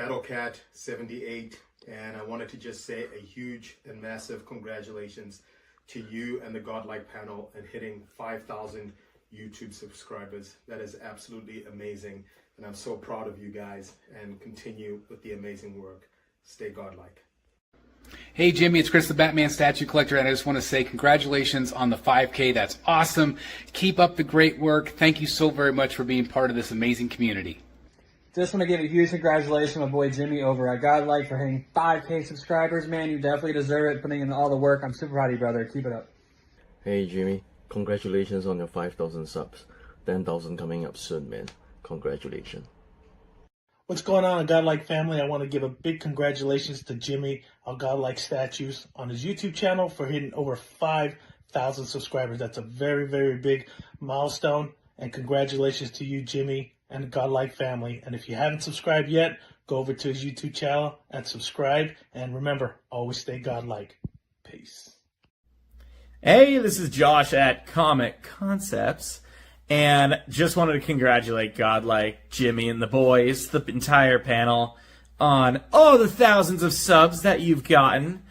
Battlecat78, and I wanted to just say a huge and massive congratulations to you and the Godlike panel and hitting 5,000 YouTube subscribers. That is absolutely amazing, and I'm so proud of you guys, and continue with the amazing work. Stay godlike. Hey Jimmy, it's Chris the Batman Statue Collector, and I just want to say congratulations on the 5K. That's awesome. Keep up the great work. Thank you so very much for being part of this amazing community. Just want to give a huge congratulations to my boy Jimmy over at Godlike for hitting 5K subscribers. Man, you definitely deserve it, putting in all the work. I'm super proud of you, brother. Keep it up. Hey Jimmy, congratulations on your 5,000 subs. 10,000 coming up soon, man. Congratulations. What's going on, Godlike family? I want to give a big congratulations to Jimmy of Godlike Statues on his YouTube channel for hitting over 5,000 subscribers. That's a very, very big milestone. And congratulations to you, Jimmy, and the Godlike family. And if you haven't subscribed yet, go over to his YouTube channel and subscribe. And remember, always stay godlike. Peace. Hey, this is Josh at Comic Concepts. And just wanted to congratulate Godlike, Jimmy, and the boys, the entire panel, on all the thousands of subs that you've gotten.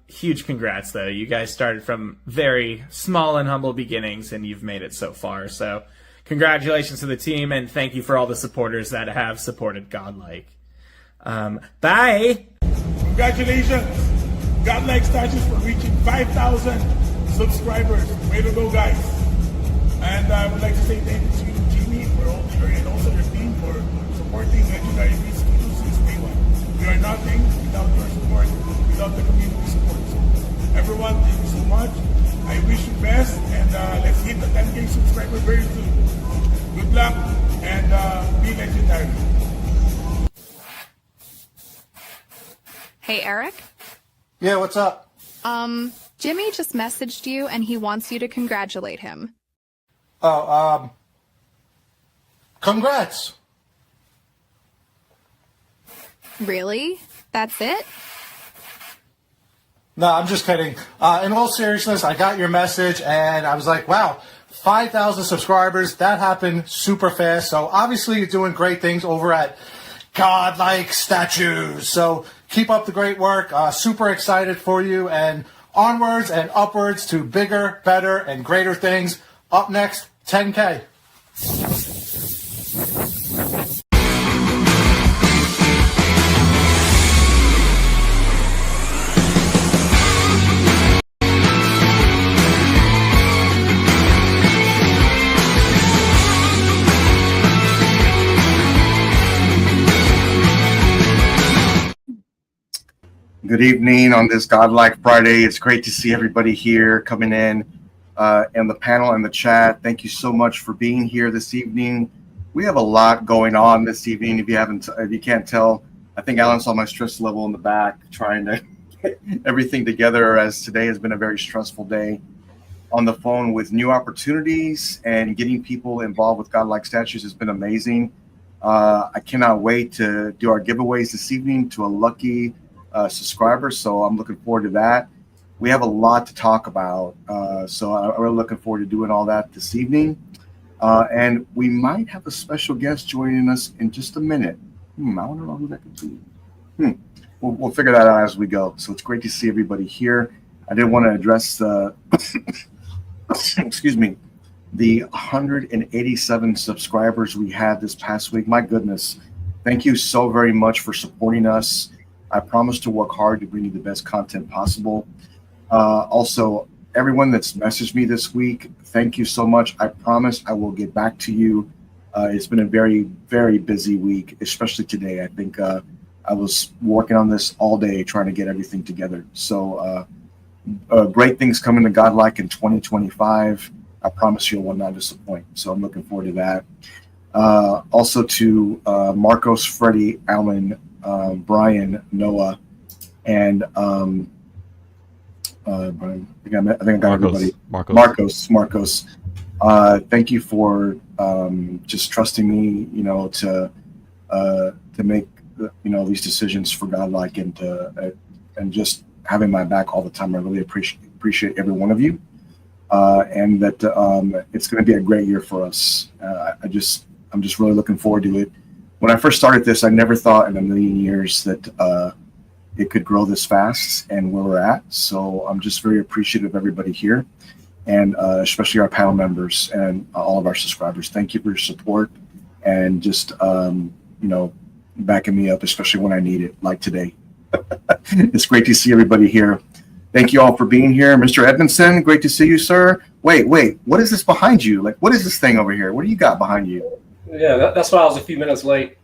Huge congrats, though. You guys started from very small and humble beginnings, and you've made it so far. So congratulations to the team, and thank you for all the supporters that have supported Godlike. Bye! Congratulations, Godlike Statues, for reaching 5,000 subscribers. Way to go, guys. And I would like to say thank you to you, Jimmy, and also your team for supporting Legendary Beats since day one. We are nothing without your support, without the community support. So everyone, thank you so much. I wish you best, and let's hit the 10K subscriber very soon. Good luck, and be legendary. Hey, Eric? Yeah, what's up? Jimmy just messaged you and he wants you to congratulate him. Oh, congrats. Really? That's it? No, I'm just kidding. In all seriousness, I got your message and I was like, wow, 5,000 subscribers. That happened super fast. So obviously you're doing great things over at Godlike Statues. So keep up the great work. Super excited for you, and onwards and upwards to bigger, better, and greater things. Up next, 10K. Good evening on this Godlike Friday. It's great to see everybody here coming in, and the panel and the chat. Thank you so much for being here this evening. We have a lot going on this evening. If you can't tell, I think Alan saw my stress level in the back trying to get everything together, as today has been a very stressful day. On the phone with new opportunities and getting people involved with Godlike Statues has been amazing. I cannot wait to do our giveaways this evening to a lucky subscribers, so I'm looking forward to that. We have a lot to talk about, so I'm really looking forward to doing all that this evening. And we might have a special guest joining us in just a minute. I want to know who that could be. We'll figure that out as we go. So it's great to see everybody here. I did want to address the excuse me, the 187 subscribers we had this past week. My goodness, thank you so very much for supporting us. I promise to work hard to bring you the best content possible. Also, everyone that's messaged me this week, thank you so much. I promise I will get back to you. It's been a very, very busy week, especially today. I think I was working on this all day trying to get everything together. So great things coming to Godlike in 2025. I promise you I will not disappoint. So I'm looking forward to that. Also to Marcos, Freddie, Alan, Brian, Noah, and Brian, I think I got everybody. Marcos. Thank you for just trusting me, to make these decisions for Godlike, and just having my back all the time. I really appreciate every one of you, and that it's going to be a great year for us. I'm just really looking forward to it. when I first started this, I never thought in a million years that it could grow this fast and where we're at. So I'm just very appreciative of everybody here, and especially our panel members and all of our subscribers. Thank you for your support and just backing me up, especially when I need it, like today. It's great to see everybody here. Thank you all for being here. Mr. Edmondson, great to see you, sir. Wait, what is this behind you? Like, what is this thing over here? What do you got behind you? Yeah, that's why I was a few minutes late.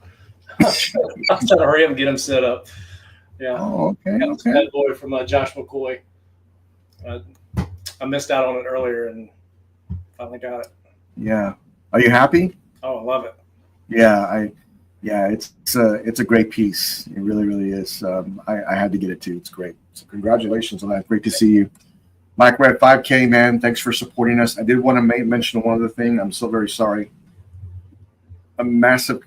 I was trying to hurry up and get him set up. Yeah. Oh, okay. That boy from Josh McCoy. I missed out on it earlier and finally got it. Yeah. Are you happy? Oh, I love it. Yeah, it's a great piece. It really, really is. I had to get it too. It's great. So congratulations on that. Great to see you. Mike Red 5K, man. Thanks for supporting us. I did want to mention one other thing. I'm so very sorry. A massive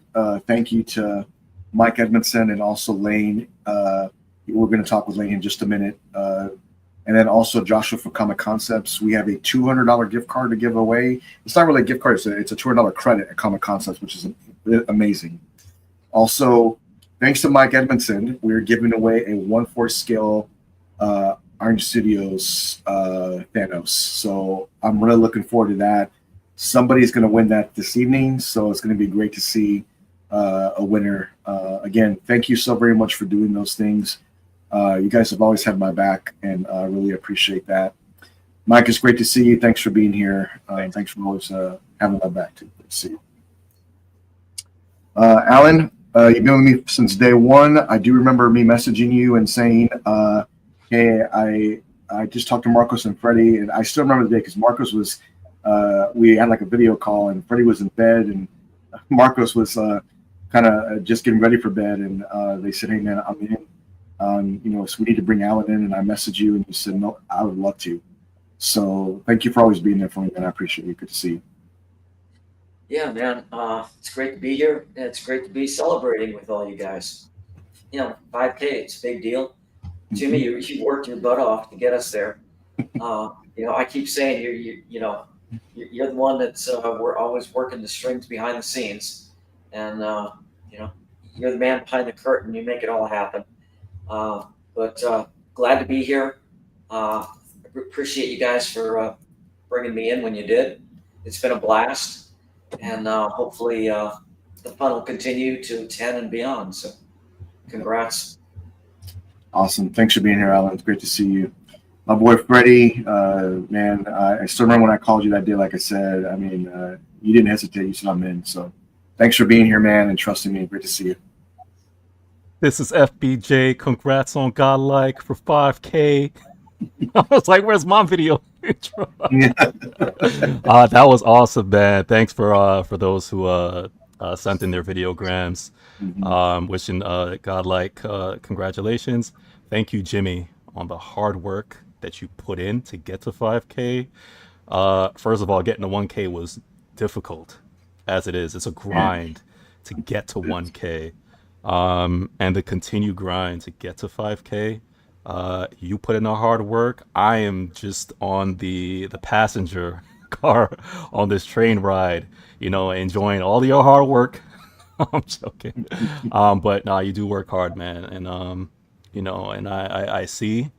thank you to Mike Edmondson and also Lane. We're going to talk with Lane in just a minute. And then also Joshua from Comic Concepts. We have a $200 gift card to give away. It's not really a gift card. It's a $200 credit at Comic Concepts, which is amazing. Also, thanks to Mike Edmondson, we're giving away a 1/4 scale Orange Studios Thanos. So I'm really looking forward to that. Somebody's going to win that this evening, so it's going to be great to see a winner. Again, thank you so very much for doing those things. You guys have always had my back, and I really appreciate that. Mike, it's great to see you. Thanks for being here. Thanks for always having my back, too. Good to see you. Alan, you've been with me since day one. I do remember me messaging you and saying, hey, I just talked to Marcos and Freddie, and I still remember the day because Marcos was, we had like a video call, and Freddie was in bed, and Marcos was kind of just getting ready for bed, and they said, hey, man, I'm in. So we need to bring Alan in, and I messaged you, and you said, no, I would love to. So thank you for always being there for me, man. I appreciate you. Good to see you. Yeah, man. It's great to be here. And it's great to be celebrating with all you guys. 5K, it's a big deal. Jimmy, you worked your butt off to get us there. I keep saying you're the one that's we're always working the strings behind the scenes, and you're the man behind the curtain. You make it all happen. But glad to be here. Appreciate you guys for bringing me in when you did. It's been a blast, and hopefully the fun will continue to 10 and beyond. So congrats. Awesome. Thanks for being here, Alan. It's great to see you. My boy Freddie, man, I still remember when I called you that day, like I said. I mean, you didn't hesitate. You said I'm in. So thanks for being here, man, and trusting me. Great to see you. This is FBJ. Congrats on Godlike for 5K. I was like, where's my video intro? That was awesome, man. Thanks for those who sent in their videograms. Wishing Godlike congratulations. Thank you, Jimmy, on the hard work that you put in to get to 5K. First of all, getting to 1K was difficult, as it is. It's a grind to get to 1K. And the continued grind to get to 5K. You put in the hard work. I am just on the passenger car on this train ride, enjoying all your hard work. I'm joking. But no, you do work hard, man. And, and I see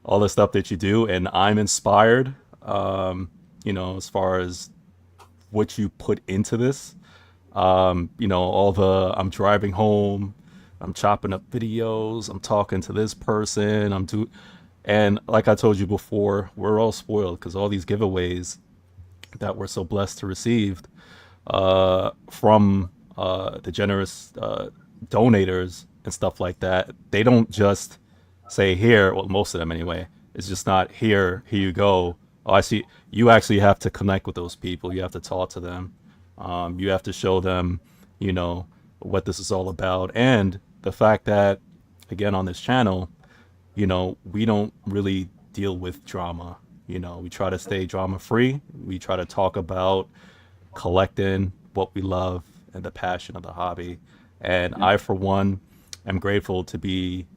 all the stuff that you do, and I'm inspired, as far as what you put into this. I'm driving home, I'm chopping up videos, I'm talking to this person, and like I told you before, we're all spoiled because all these giveaways that we're so blessed to receive from the generous donators and stuff like that. They don't just say here, well, most of them anyway. It's just not here you go. Oh, I see. You actually have to connect with those people. You have to talk to them. You have to show them, what this is all about. And the fact that, again, on this channel, we don't really deal with drama. We try to stay drama free. We try to talk about collecting what we love and the passion of the hobby. And I, for one, am grateful to be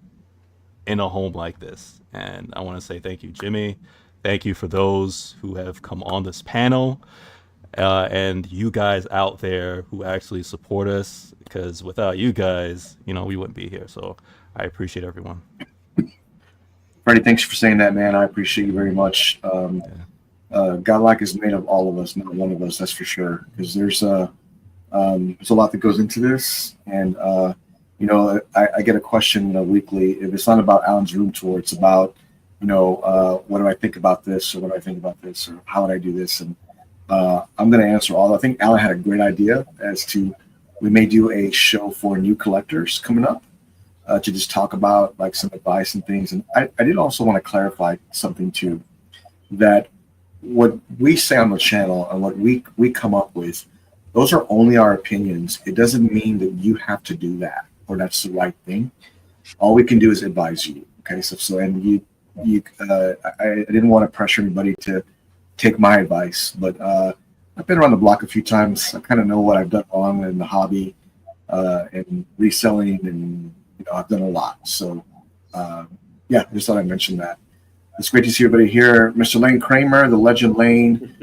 in a home like this. And I want to say thank you, Jimmy. Thank you for those who have come on this panel. and you guys out there who actually support us, because without you guys, we wouldn't be here. So I appreciate everyone. Freddie, thanks for saying that, man. I appreciate you very much. Godlike is made of all of us, not one of us, that's for sure. Because there's a lot that goes into this, and I get a question weekly. If it's not about Alan's room tour, it's about what do I think about this, or what do I think about this, or how would I do this, and I'm going to answer all. I think Alan had a great idea as to we may do a show for new collectors coming up. To just talk about like some advice and things. And I did also want to clarify something too, that what we say on the channel and what we come up with, those are only our opinions. It doesn't mean that you have to do that or that's the right thing. All we can do is advise you. Okay, so and I didn't want to pressure anybody to take my advice, but I've been around the block a few times. I kind of know what I've done wrong in the hobby and reselling, and I've done a lot. So yeah, just thought I'd mention that. It's great to see everybody here. Mr. Lane Kramer, the legend Lane,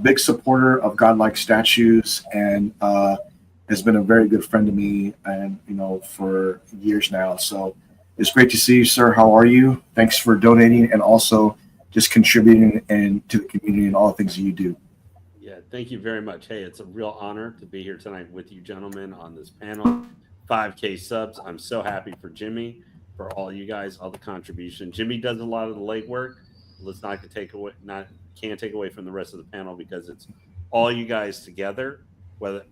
big supporter of Godlike statues, and has been a very good friend to me, and for years now. So it's great to see you, sir. How are you? Thanks for donating and also just contributing and to the community and all the things that you do. Yeah, thank you very much. Hey, it's a real honor to be here tonight with you gentlemen on this panel. 5K subs. I'm so happy for Jimmy, for all you guys, all the contribution. Jimmy does a lot of the legwork. Let's not take away, can't take away from the rest of the panel, because it's all you guys together,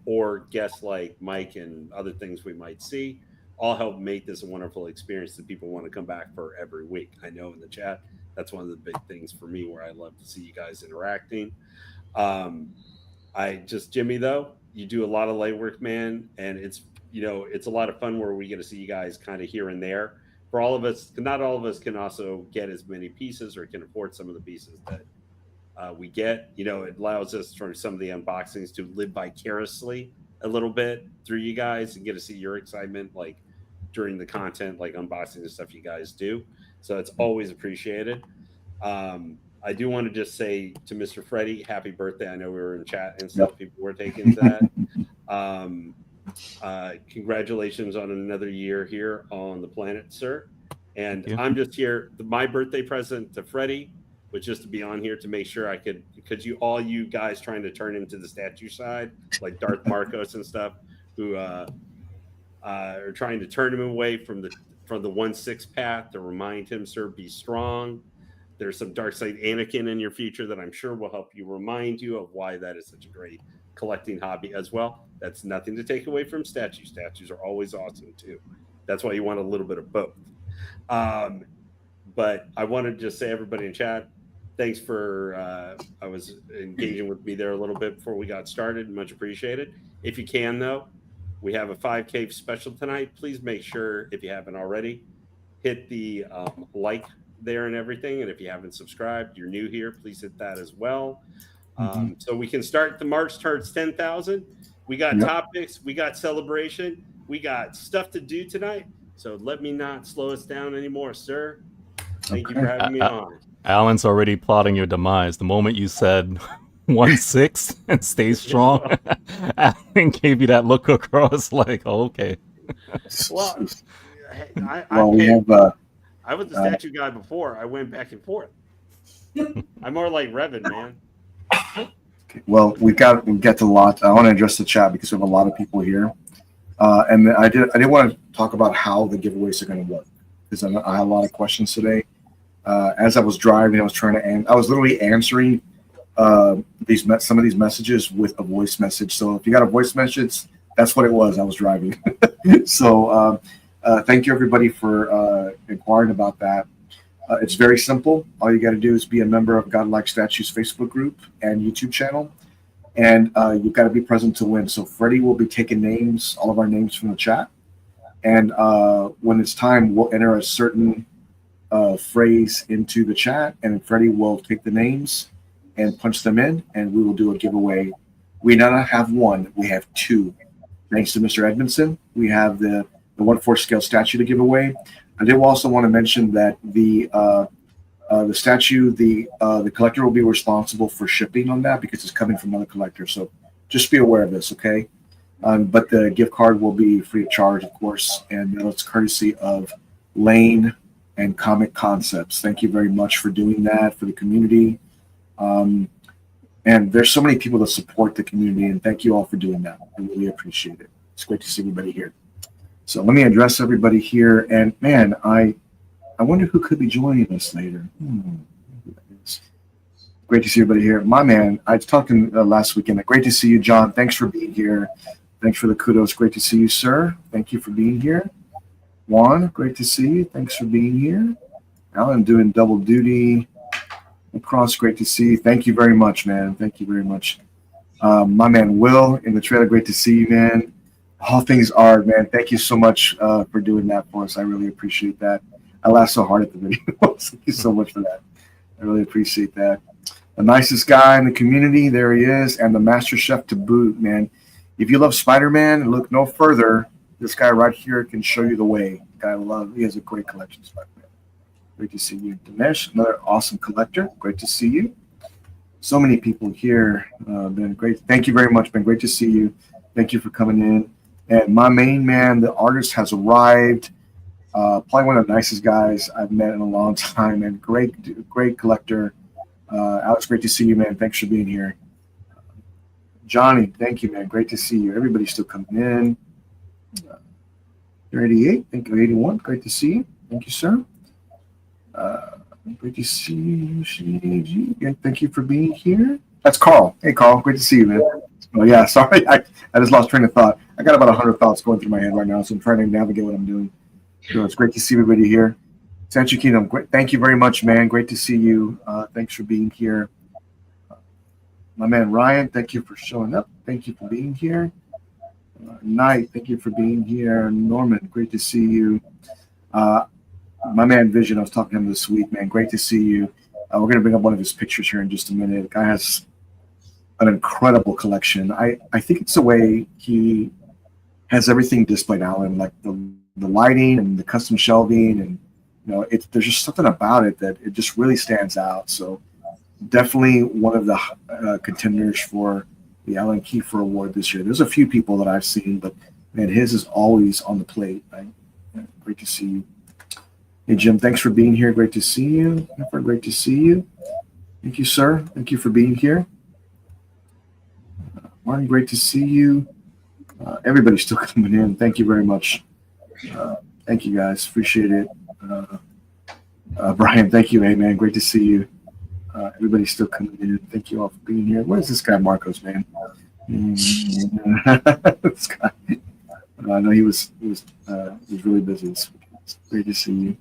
or guests like Mike and other things we might see, all help make this a wonderful experience that people want to come back for every week. I know in the chat, that's one of the big things for me, where I love to see you guys interacting. Jimmy, though, you do a lot of legwork, man, and it's a lot of fun where we get to see you guys kind of here and there. For all of us, not all of us can also get as many pieces or can afford some of the pieces that we get. It allows us for some of the unboxings to live vicariously a little bit through you guys and get to see your excitement, like during the content, like unboxing and stuff you guys do. So it's always appreciated. I do want to just say to Mr. Freddie, happy birthday. I know we were in chat and stuff. People were taking that. Congratulations on another year here on the planet, sir. And I'm just here. My birthday present to Freddie was just to be on here to make sure I could, because you guys trying to turn into the statue side, like Darth Marcos and stuff, who are trying to turn him away from the 1/6 path, to remind him, sir, be strong. There's some dark side Anakin in your future that I'm sure will help you, remind you of why that is such a great collecting hobby as well. That's nothing to take away from statues. Statues are always awesome too. That's why you want a little bit of both. But I want to just say, everybody in chat, thanks for I was engaging with me there a little bit before we got started. Much appreciated. If you can, though, we have a 5K special tonight. Please make sure, if you haven't already, hit the like there and everything. And if you haven't subscribed, you're new here, please hit that as well. So we can start the march towards 10,000. We got topics, we got celebration, we got stuff to do tonight. So let me not slow us down anymore, sir. Thank you for having me on. Alan's already plotting your demise. The moment you said 1/6 and stay strong, Alan gave you that look across like, oh, okay. Well, I was the statue guy before. I went back and forth. I'm more like Revan, man. Well, we get to a lot. I want to address the chat because we have a lot of people here, and I did want to talk about how the giveaways are going to work, because I had a lot of questions today. As I was driving, I was literally answering some of these messages with a voice message. So if you got a voice message, that's what it was. I was driving. So thank you everybody for inquiring about that. It's very simple. All you got to do is be a member of Godlike Statues Facebook group and YouTube channel, and you've got to be present to win. So Freddie will be taking names, all of our names from the chat, and when it's time, we'll enter a certain phrase into the chat, and Freddie will take the names and punch them in, and we will do a giveaway. We not have one, we have two. Thanks to Mr. Edmondson, we have the 1/4 scale statue to give away. I did also want to mention that the The statue, the collector will be responsible for shipping on that because it's coming from another collector. So just be aware of this, okay? But the gift card will be free of charge, of course, and it's courtesy of Lane and Comic Concepts. Thank you very much for doing that for the community. And there's so many people that support the community, and thank you all for doing that. I really appreciate it. It's great to see everybody here. So let me address everybody here. And man, I wonder who could be joining us later. Great to see everybody here. My man, I was talking last weekend. Great to see you, John. Thanks for being here. Thanks for the kudos. Great to see you, sir. Thank you for being here. Juan, great to see you. Thanks for being here. Alan doing double duty. Across, great to see you. Thank you very much, man. Thank you very much. My man Will in the trailer, great to see you, man. All things are, man. Thank you so much for doing that for us. I really appreciate that. I laughed so hard at the video. Thank you so much for that. I really appreciate that. The nicest guy in the community, there he is, and the master chef to boot, man. If you love Spider-Man, look no further. This guy right here can show you the way. Guy he has a great collection of Spider-Man. Great to see you. Dinesh, another awesome collector. Great to see you. So many people here. Been great. Thank you very much, Ben. Great to see you. Thank you for coming in. And my main man, the artist, has arrived. Probably one of the nicest guys I've met in a long time, and great collector. Alex, great to see you, man. Thanks for being here. Johnny, thank you, man. Great to see you. Everybody's still coming in. You're 88. Thank you, 81. Great to see you. Thank you, sir. Great to see you. Yeah, thank you for being here. That's Carl. Hey, Carl. Great to see you, man. Oh, yeah. Sorry. I just lost train of thought. I got about 100 thoughts going through my head right now, so I'm trying to navigate what I'm doing. So it's great to see everybody here. Sancho Kingdom, great. Thank you very much, man. Great to see you. Thanks for being here. My man Ryan, thank you for showing up. Thank you for being here. Knight, thank you for being here. Norman, great to see you. My man Vision, I was talking to him this week, man. Great to see you. We're going to bring up one of his pictures here in just a minute. The guy has an incredible collection. I think it's the way he has everything displayed out, and like the lighting and the custom shelving, and there's just something about it that it just really stands out. So definitely one of the contenders for the Alan Kiefer Award this year. There's a few people that I've seen, but man, his is always on the plate. Right? Great to see you. Hey, Jim, thanks for being here. Great to see you. Jennifer, great to see you. Thank you, sir. Thank you for being here. Martin, great to see you. Everybody's still coming in. Thank you very much. Thank you, guys. Appreciate it. Brian, thank you. Hey, man, great to see you. Everybody's still coming in. Thank you all for being here. Where's this guy, Marcos, man? This guy. I know he was really busy this week. It's great to see you.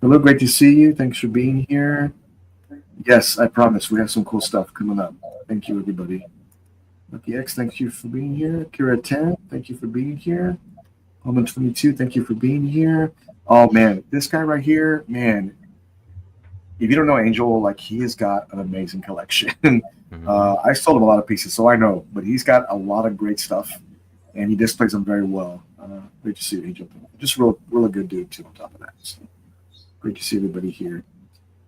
Hello, great to see you. Thanks for being here. Yes, I promise we have some cool stuff coming up. Thank you, everybody. Lucky X, thank you for being here. Kira 10, thank you for being here. Holman 22, thank you for being here. Oh man, this guy right here, man. If you don't know Angel, like he has got an amazing collection. I sold him a lot of pieces, so I know, but he's got a lot of great stuff, and he displays them very well. Great to see you, Angel. Just really good dude too. On top of that, so great to see everybody here.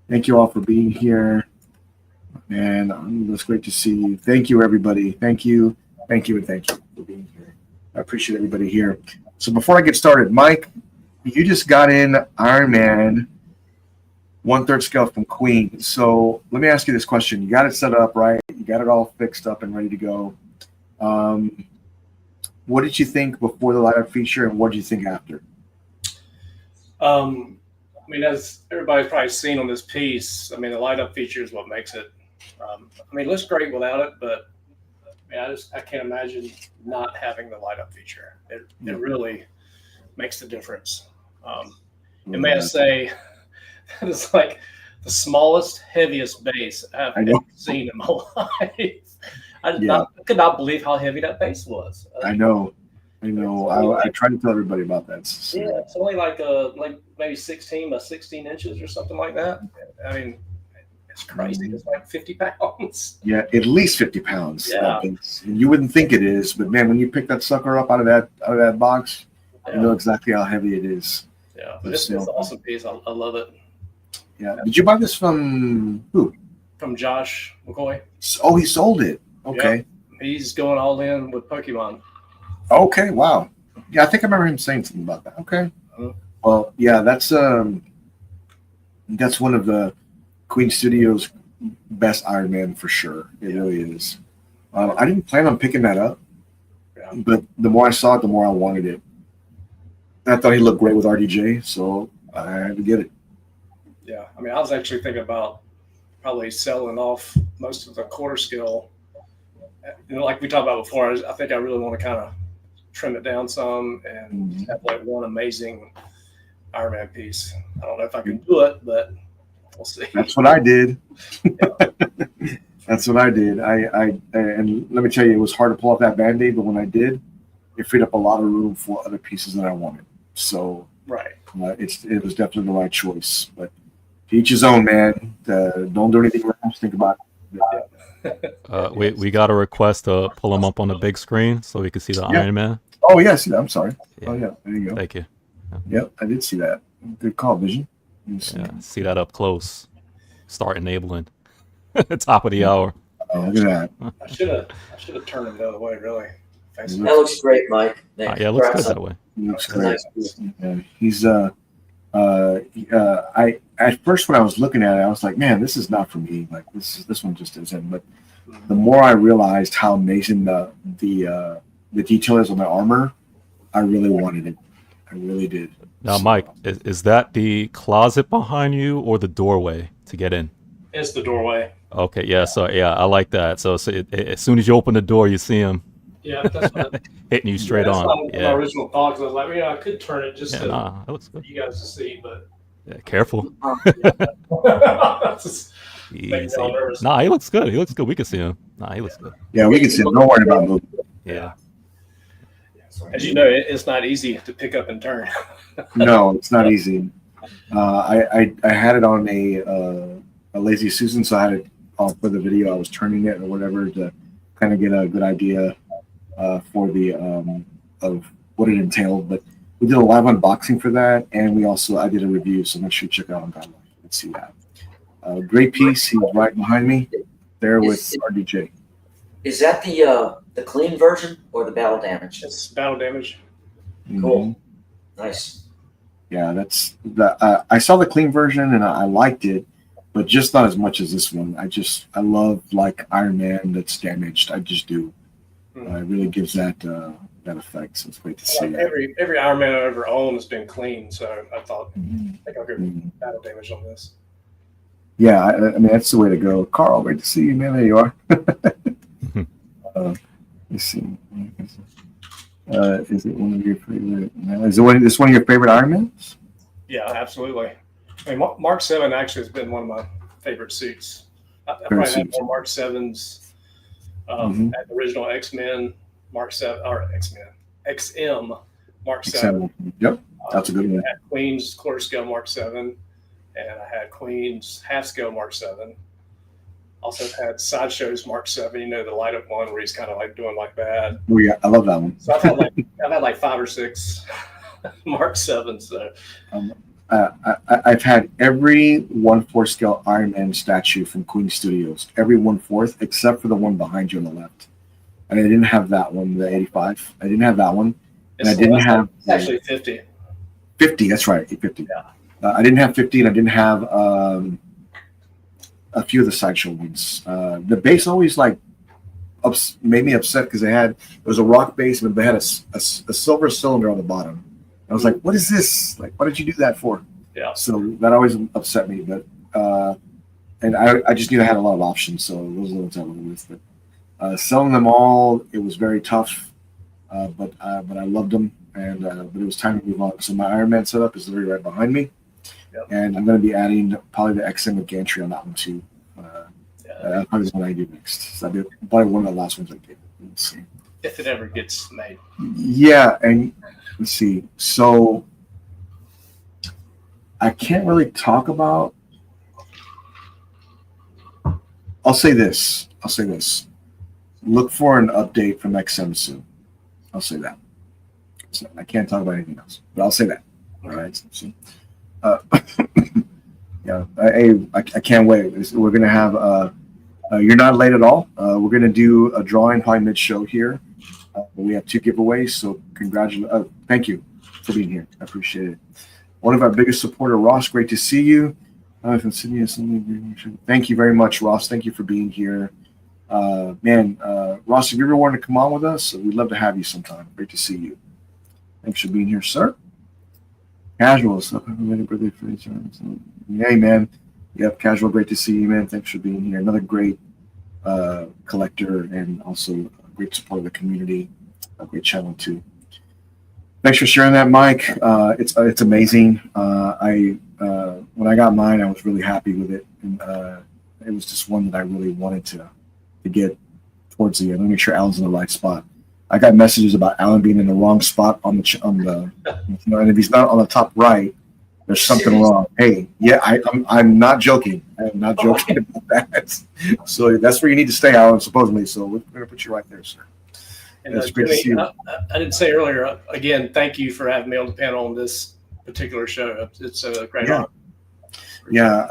Thank you all for being here, and it's great to see you. Thank you, everybody. Thank you, and thank you for being here. I appreciate everybody here. So before I get started, Mike, you just got in Iron Man 1/3 scale from Queen. So let me ask you this question. You got it set up, right? You got it all fixed up and ready to go. What did you think before the light-up feature, and what did you think after? I mean, as everybody's probably seen on this piece, I mean, the light-up feature is what makes it. I mean, it looks great without it, but I mean, I can't imagine not having the light-up feature. It really makes the difference. And may I say, that is like the smallest, heaviest base I've ever seen in my life. I could not believe how heavy that base was. I know. I try to tell everybody about that. So. Yeah, it's only like maybe 16 by 16 inches or something like that. I mean, it's crazy. It's like 50 pounds. Yeah, at least 50 pounds. Yeah. You wouldn't think it is, but man, when you pick that sucker up out of that box, you know exactly how heavy it is. Yeah, but it's an awesome piece. I love it. Yeah. Did you buy this from who? From Josh McCoy. Oh, he sold it. Okay. Yep. He's going all in with Pokemon. Okay. Wow. Yeah, I think I remember him saying something about that. Okay. Well, yeah, that's one of the Queen Studios' best Iron Man for sure. It really is. I didn't plan on picking that up, but the more I saw it, the more I wanted it. I thought he looked great with RDJ, so I had to get it. Yeah, I mean, I was actually thinking about probably selling off most of the quarter scale. You know, like we talked about before, I think I really want to kind of trim it down some and have like one amazing Iron Man piece. I don't know if I can do it, but we'll see. That's what I did. That's what I did. And let me tell you, it was hard to pull off that Band-Aid, but when I did, it freed up a lot of room for other pieces that I wanted. So right, it was definitely the right choice. But to each his own, man. Don't do anything rash. Think about it. We got a request to pull him up on the big screen so we can see the Iron Man. Oh yeah, I see that. I'm sorry. Oh yeah, there you go. Thank you. Yep, I did see that. Good call, Vision. See that up close. Start enabling. Top of the hour. Oh, look at that. I should have turned him the other way, really. That looks great, Mike. Yeah, it looks good that way. He looks great. Yeah, he's I at first when I was looking at it, I was like, man, this is not for me. Like this one just isn't. But the more I realized how amazing the detail is on the armor, I really wanted it. I really did. Now, Mike, is that the closet behind you or the doorway to get in? It's the doorway. Okay, yeah. So yeah, I like that. So as soon as you open the door, you see him. Yeah, that's what, hitting you straight that's on. my original thought. 'Cause I was like, yeah, I could turn it just that looks good. for you guys to see, but yeah, careful. That's just making me Easy. all nervous. Nah, he looks good. He looks good. We can see him. Nah, he looks good. Yeah, we can see him. Don't worry about moving. Yeah. As you know, it's not easy to pick up and turn. No, it's not easy. I had it on a Lazy Susan, so I had it off for the video. I was turning it or whatever to kind of get a good idea for the of what it entailed. But we did a live unboxing for that, and I did a review. So make sure you check it out on Godlike. Let's see that. Great piece. He's right behind me there with RDJ. Is that the clean version or the battle damage? It's battle damage. Cool. Nice. Yeah, that's the. I saw the clean version and I liked it, but just not as much as this one. I love like Iron Man that's damaged. I just do. It really gives that effect. So it's great to see. Every Iron Man I ever owned has been clean, so I thought I think I'll go battle damage on this. Yeah, I mean that's the way to go. Carl, great to see you, man. There you are. Let's see. Is it one of your favorite? Is this one of your favorite Iron Mans? Yeah, absolutely. I mean, Mark 7 actually has been one of my favorite suits. I probably had more Mark 7s at the original X-Men, Mark 7, or X-Men, XM, Mark 7. Yep, that's a good one. I had Queen's quarter scale Mark 7, and I had Queen's half scale Mark 7. Also had Sideshow's Mark 7, the light up one where he's kind of like doing like bad. Oh yeah, I love that one. So I've had like 5 or 6 Mark 7s. So I've had every 1/4 scale Iron Man statue from Queen Studios, every 1/4 except for the one behind you on the left. And I didn't have that one, the 85. I didn't have that one, and I didn't have. It's actually 50. 50, that's right, 50. Yeah. I didn't have 50, and I didn't have a few of the Sideshow ones. The base always made me upset because it was a rock base, but they had a silver cylinder on the bottom. I was like, what is this? Like, what did you do that for? Yeah. So that always upset me, but and I just knew I had a lot of options, so those are the ones I went with. But selling them all, it was very tough, but I loved them, and but it was time to move on. So my Iron Man setup is literally right behind me. Yep. And I'm going to be adding probably the XM with gantry on that one too. That's probably the one I do next. So that'll be probably one of the last ones I did. Let's see. If it ever gets made. Yeah, and let's see. So I can't really talk about. I'll say this. Look for an update from XM soon. I'll say that. So I can't talk about anything else, but I'll say that. All right. So, Yeah, I can't wait. We're gonna have you're not late at all. We're gonna do a drawing probably mid-show here. We have 2 giveaways, so thank you for being here. I appreciate it. One of our biggest supporter, Ross. Great to see you. Thank you very much, Ross. Thank you for being here. Ross, if you ever want to come on with us, we'd love to have you sometime. Great to see you. Thanks for being here, sir. Casual stuff. Hey, man. Yep, Casual. Great to see you, man. Thanks for being here. Another great collector and also a great support of the community. A great channel too. Thanks for sharing that, Mike. It's amazing. When I got mine, I was really happy with it, and it was just one that I really wanted to get towards the end. Let me make sure Alan's in the right spot. I got messages about Alan being in the wrong spot on the and if he's not on the top right, there's something wrong. Hey, yeah, I'm not joking. I am not joking about that. So that's where you need to stay, Alan, supposedly. So we're going to put you right there, sir. And It's great to see Jimmy, you. I didn't say earlier, again, thank you for having me on the panel on this particular show. It's a great honor. Yeah,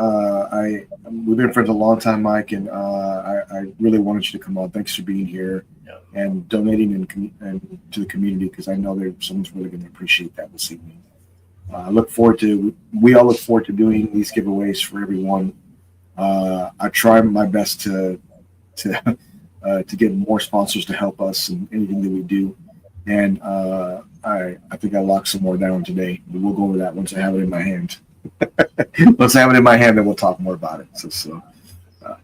we've been friends a long time, Mike, and I really wanted you to come on. Thanks for being here and donating and to the community, because I know someone's really going to appreciate that this evening. We all look forward to doing these giveaways for everyone. I try my best to get more sponsors to help us in anything that we do, and I think I locked some more down today. But we'll go over that once I have it in my hand. Once I have it in my hand, then we'll talk more about it. So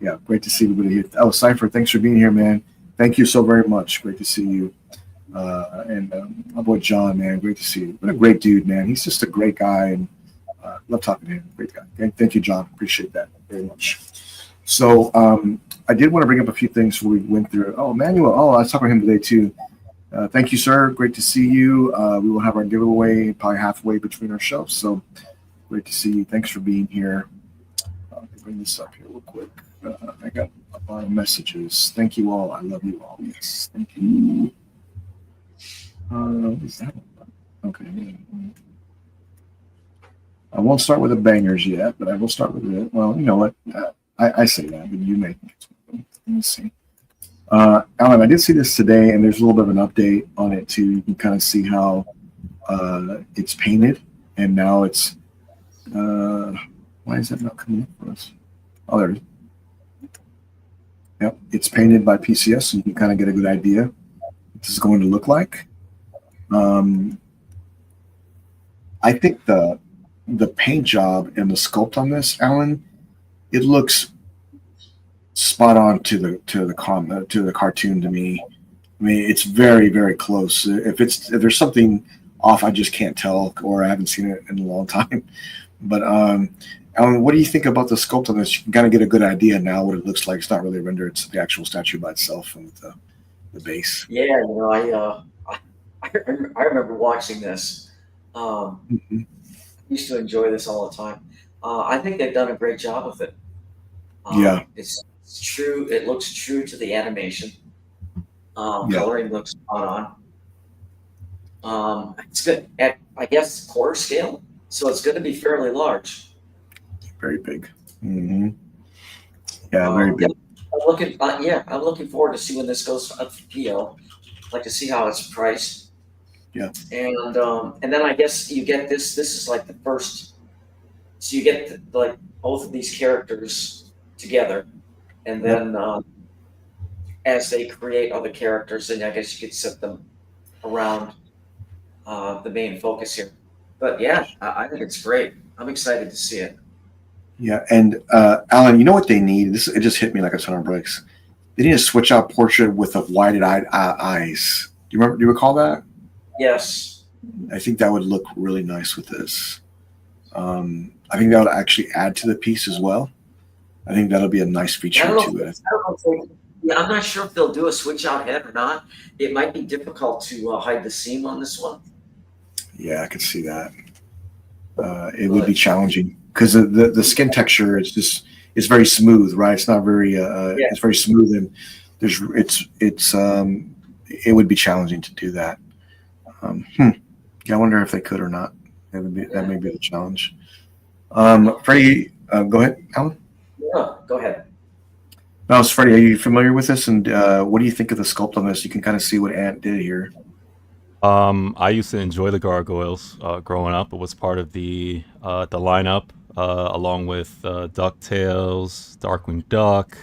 yeah, great to see everybody here. Oh, Cypher, thanks for being here, man. Thank you so very much. Great to see you. And my boy John, man, great to see you. What a great dude, man. He's just a great guy, and love talking to him. Great guy. Thank you, John. Appreciate that very much. So I did want to bring up a few things we went through. Oh, Emmanuel. Oh, I was talking to him today too. Thank you, sir. Great to see you. We will have our giveaway probably halfway between our shows. So great to see you. Thanks for being here. Let me bring this up here real quick. I got a lot of messages. Thank you all. I love you all. Yes, thank you. What is that? Okay. I won't start with the bangers yet, but I will start with it. Well, you know what? I say that, but you may. Let me see. Alan, I did see this today, and there's a little bit of an update on it too. You can kind of see how it's painted, and now it's. Why is that not coming up for us? Oh, there it is. Yep, it's painted by PCS, so you can kind of get a good idea what this is going to look like. I think the paint job and the sculpt on this, Alan, it looks spot on to the cartoon to me. I mean, it's very, very close. If there's something off, I just can't tell, or I haven't seen it in a long time. But Alan, what do you think about the sculpt on this? You can kind of get a good idea now what it looks like. It's not really rendered; it's the actual statue by itself and the base. Yeah, you know, I remember watching this. I used to enjoy this all the time. I think they've done a great job with it. Yeah, it's true. It looks true to the animation. Coloring looks spot on. It's good at, I guess, quarter scale, so it's going to be fairly large. Very big. Mm-hmm. Yeah, very big. I'm looking forward to see when this goes up for PO. I'd like to see how it's priced. Yeah. And then I guess you get this. This is like the first. So you get like both of these characters together, and then as they create other characters, then I guess you could set them around the main focus here. But yeah, I think it's great. I'm excited to see it. Yeah, and Alan, you know what they need? It just hit me like a ton of bricks. They need to switch out portrait with the wide-eyed eyes. Do you recall that? Yes. I think that would look really nice with this. I think that would actually add to the piece as well. I think that'll be a nice feature to it. I'm not sure if they'll do a switch out head or not. It might be difficult to hide the seam on this one. Yeah, I could see that. It would be challenging because the skin texture is just it's very smooth, right? It's not very it's very smooth, and it would be challenging to do that. Yeah, I wonder if they could or not. That may be the challenge. Freddie Go ahead, Alan. No, go ahead. No, it's Freddie. Are you familiar with this? And what do you think of the sculpt on this? You can kind of see what Ant did here. I used to enjoy the Gargoyles growing up. It was part of the lineup, along with DuckTales, Darkwing Duck,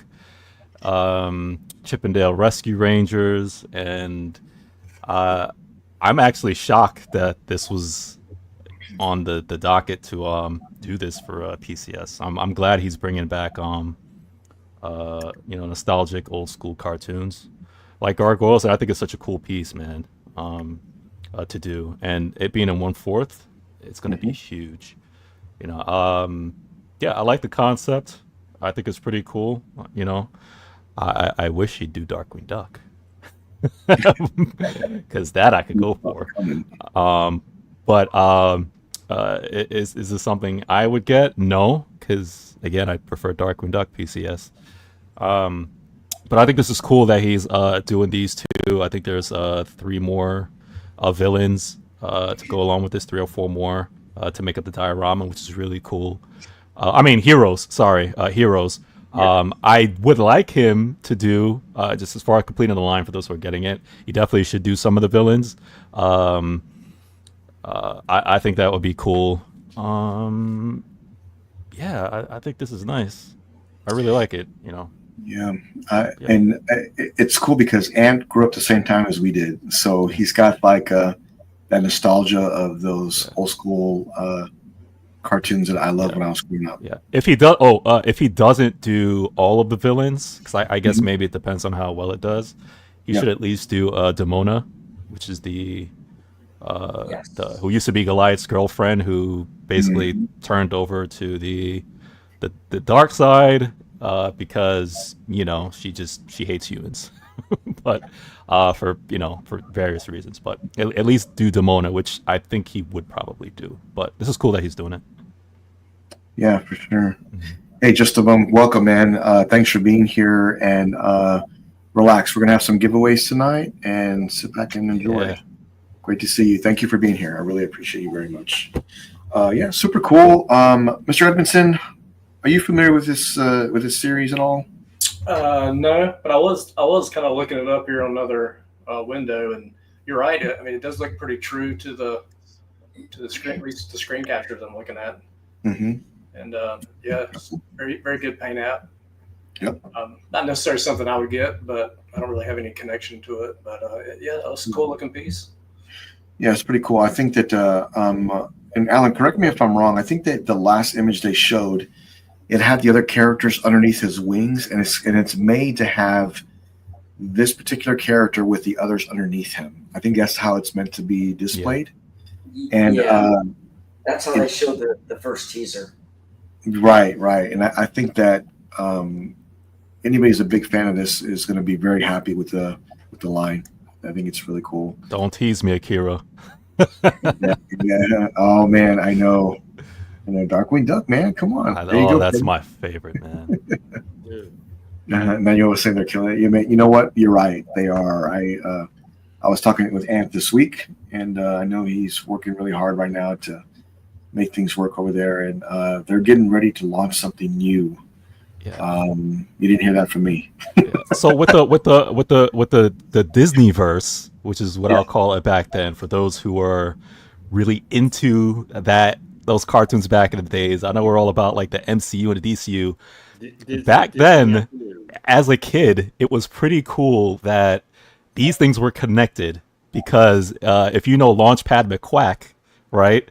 Chippendale Rescue Rangers, and I'm actually shocked that this was on the docket to do this for PCS. I'm glad he's bringing back nostalgic old school cartoons like Gargoyles, and I think it's such a cool piece, man. To do, and it being in 1/4, it's going to be huge. Yeah, I like the concept. I think it's pretty cool. I wish he'd do Darkwing Duck, because that I could go for. Is this something I would get? No, because again, I prefer Darkwing Duck PCS. But I think this is cool that he's doing these two. I think there's 3 more villains to go along with this, 3 or 4 more to make up the diorama, which is really cool. Heroes. Sorry, heroes. I would like him to do, just as far as completing the line for those who are getting it, he definitely should do some of the villains. I think that would be cool. Yeah, I think this is nice. I really like it, Yeah, and it's cool because Ant grew up the same time as we did, so he's got like that nostalgia of those old school cartoons that I loved when I was growing up. Yeah, if he doesn't do all of the villains, because I guess maybe it depends on how well it does, he should at least do Demona, which is the who used to be Goliath's girlfriend, who basically turned over to the dark side. Because she hates humans, but for various reasons. But at least do Demona, which I think he would probably do. But this is cool that he's doing it. Yeah, for sure. Hey, just a moment. Welcome, man. Thanks for being here, and relax. We're gonna have some giveaways tonight, and sit back and enjoy. Yeah. Great to see you. Thank you for being here. I really appreciate you very much. Yeah, super cool. Mr. Edmondson, are you familiar with this series at all? No, but I was kind of looking it up here on another window, and you're right. It does look pretty true to the screen, at least the screen captures I'm looking at. Mm-hmm. And yeah, it's very very good paint app. Yep. Not necessarily something I would get, but I don't really have any connection to it. But yeah, that was a cool looking piece. Yeah, it's pretty cool. I think that, and Alan, correct me if I'm wrong. I think that the last image they showed, it had the other characters underneath his wings, and it's made to have this particular character with the others underneath him. I think that's how it's meant to be displayed. Yeah. And that's how they showed the first teaser. Right. And I think that anybody who's a big fan of this is going to be very happy with the line. I think it's really cool. Don't tease me, Akira. Yeah. Oh man, I know. Darkwing Duck, man, come on. There you go. That's my favorite, man. Now you always say they're killing it. You know what? You're right. They are. I was talking with Ant this week, and I know he's working really hard right now to make things work over there, and they're getting ready to launch something new. Yeah. You didn't hear that from me. So with the Disneyverse, which is what I'll call it back then, for those who are really into those cartoons back in the days. I know we're all about like the MCU and the DCU. Back then, as a kid, it was pretty cool that these things were connected, because if you know Launchpad McQuack, right?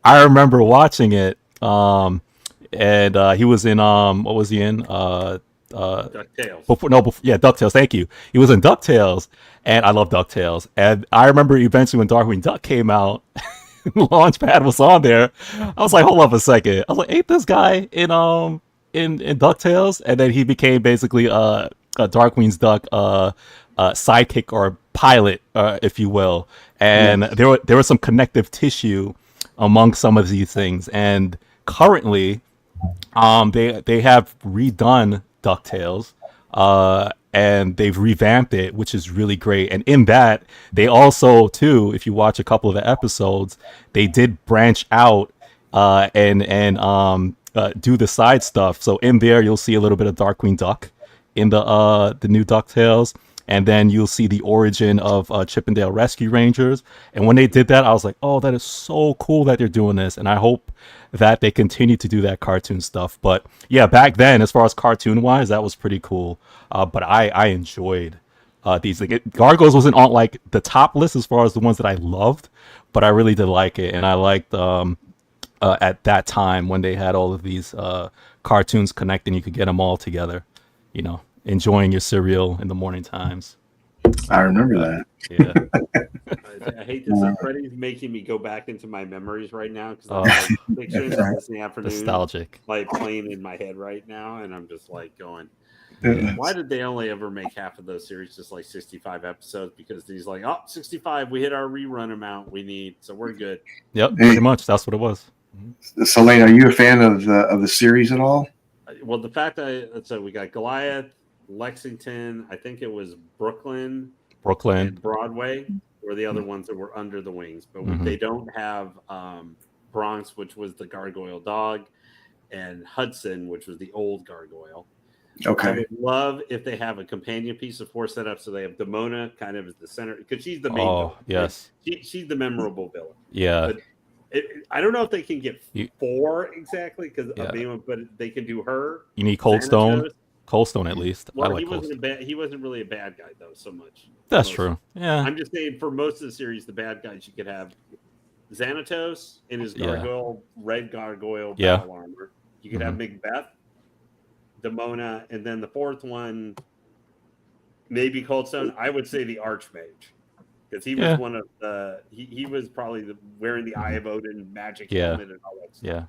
I remember watching it. And he was in what was he in? DuckTales. DuckTales. Thank you. He was in DuckTales, and I love DuckTales. And I remember eventually when Darkwing Duck came out, Launchpad was on there. I was like, hold up a second. I was like, ain't this guy in DuckTales? And then he became basically Darkwing's Duck sidekick or pilot, if you will. And there was some connective tissue among some of these things. And currently, they have redone DuckTales, and they've revamped it, which is really great. And in that, they also, too, if you watch a couple of the episodes, they did branch out and do the side stuff. So in there, you'll see a little bit of Darkwing Duck in the new DuckTales. And then you'll see the origin of Chippendale Rescue Rangers. And when they did that, I was like, oh, that is so cool that they're doing this. And I hope that they continue to do that cartoon stuff. But yeah, back then, as far as cartoon-wise, that was pretty cool. But I enjoyed these. Like, Gargoyles wasn't on like the top list as far as the ones that I loved, but I really did like it. And I liked at that time when they had all of these cartoons connecting, you could get them all together, you know, enjoying your cereal in the morning times. I remember that. Yeah. I hate this. Freddie's making me go back into my memories right now because I'm like pictures of the afternoon, nostalgic, like playing in my head right now, and I'm just like going, why did they only ever make half of those series just like 65 episodes? Because he's like, 65, we hit our rerun amount we need, so we're good. Yep, pretty much. That's what it was. Selene, are you a fan of the series at all? Well, the fact that so we got Goliath, Lexington, I think it was Brooklyn, and Broadway were the other ones that were under the wings, but they don't have Bronx, which was the gargoyle dog, and Hudson, which was the old gargoyle. Okay. I would love if they have a companion piece of 4 set up, so they have Demona kind of as the center, because she's the main villain. Yes. She's the memorable villain. Yeah. But I don't know if they can get 4 exactly, because but they can do her. You need Cold Stone. Cold Stone at least. Well, I like he wasn't really a bad guy though, so much. That's true. Yeah. I'm just saying for most of the series, the bad guys you could have Xanatos in his gargoyle, red gargoyle battle armor. You could have Macbeth, Demona, and then the 4th one, maybe Coldstone. I would say the Archmage, because he was one of the he was probably wearing the Eye of Odin magic helmet and all that stuff.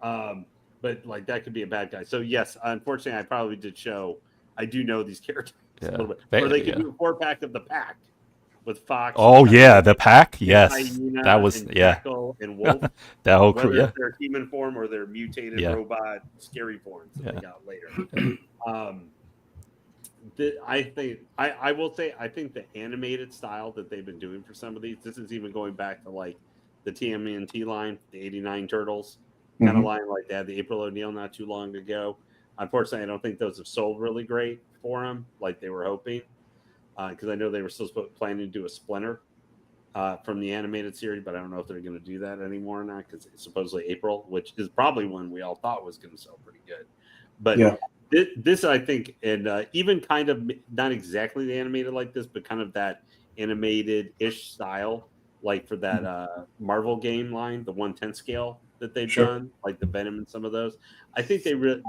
Yeah. But like that could be a bad guy. So yes, unfortunately, I probably did show. I do know these characters a little bit. Or they could do a 4-pack of the Pack with Fox. Oh yeah, the Pack. Yes, Hyena that was and Jackal and Wolf. That whole crew. Whether they're human form or they're mutated robot scary forms that they got later. I think I will say I think the animated style that they've been doing for some of these. This is even going back to like the TMNT line, the '89 Turtles. Kind of line like that, the April O'Neil not too long ago. Unfortunately, I don't think those have sold really great for them, like they were hoping, because I know they were still planning to do a Splinter from the animated series, but I don't know if they're going to do that anymore or not, because it's supposedly April, which is probably one we all thought was going to sell pretty good. But this, I think, and even kind of not exactly the animated like this, but kind of that animated-ish style, like for that Marvel game line, the 1/10 scale that they've done, like the Venom and some of those. I think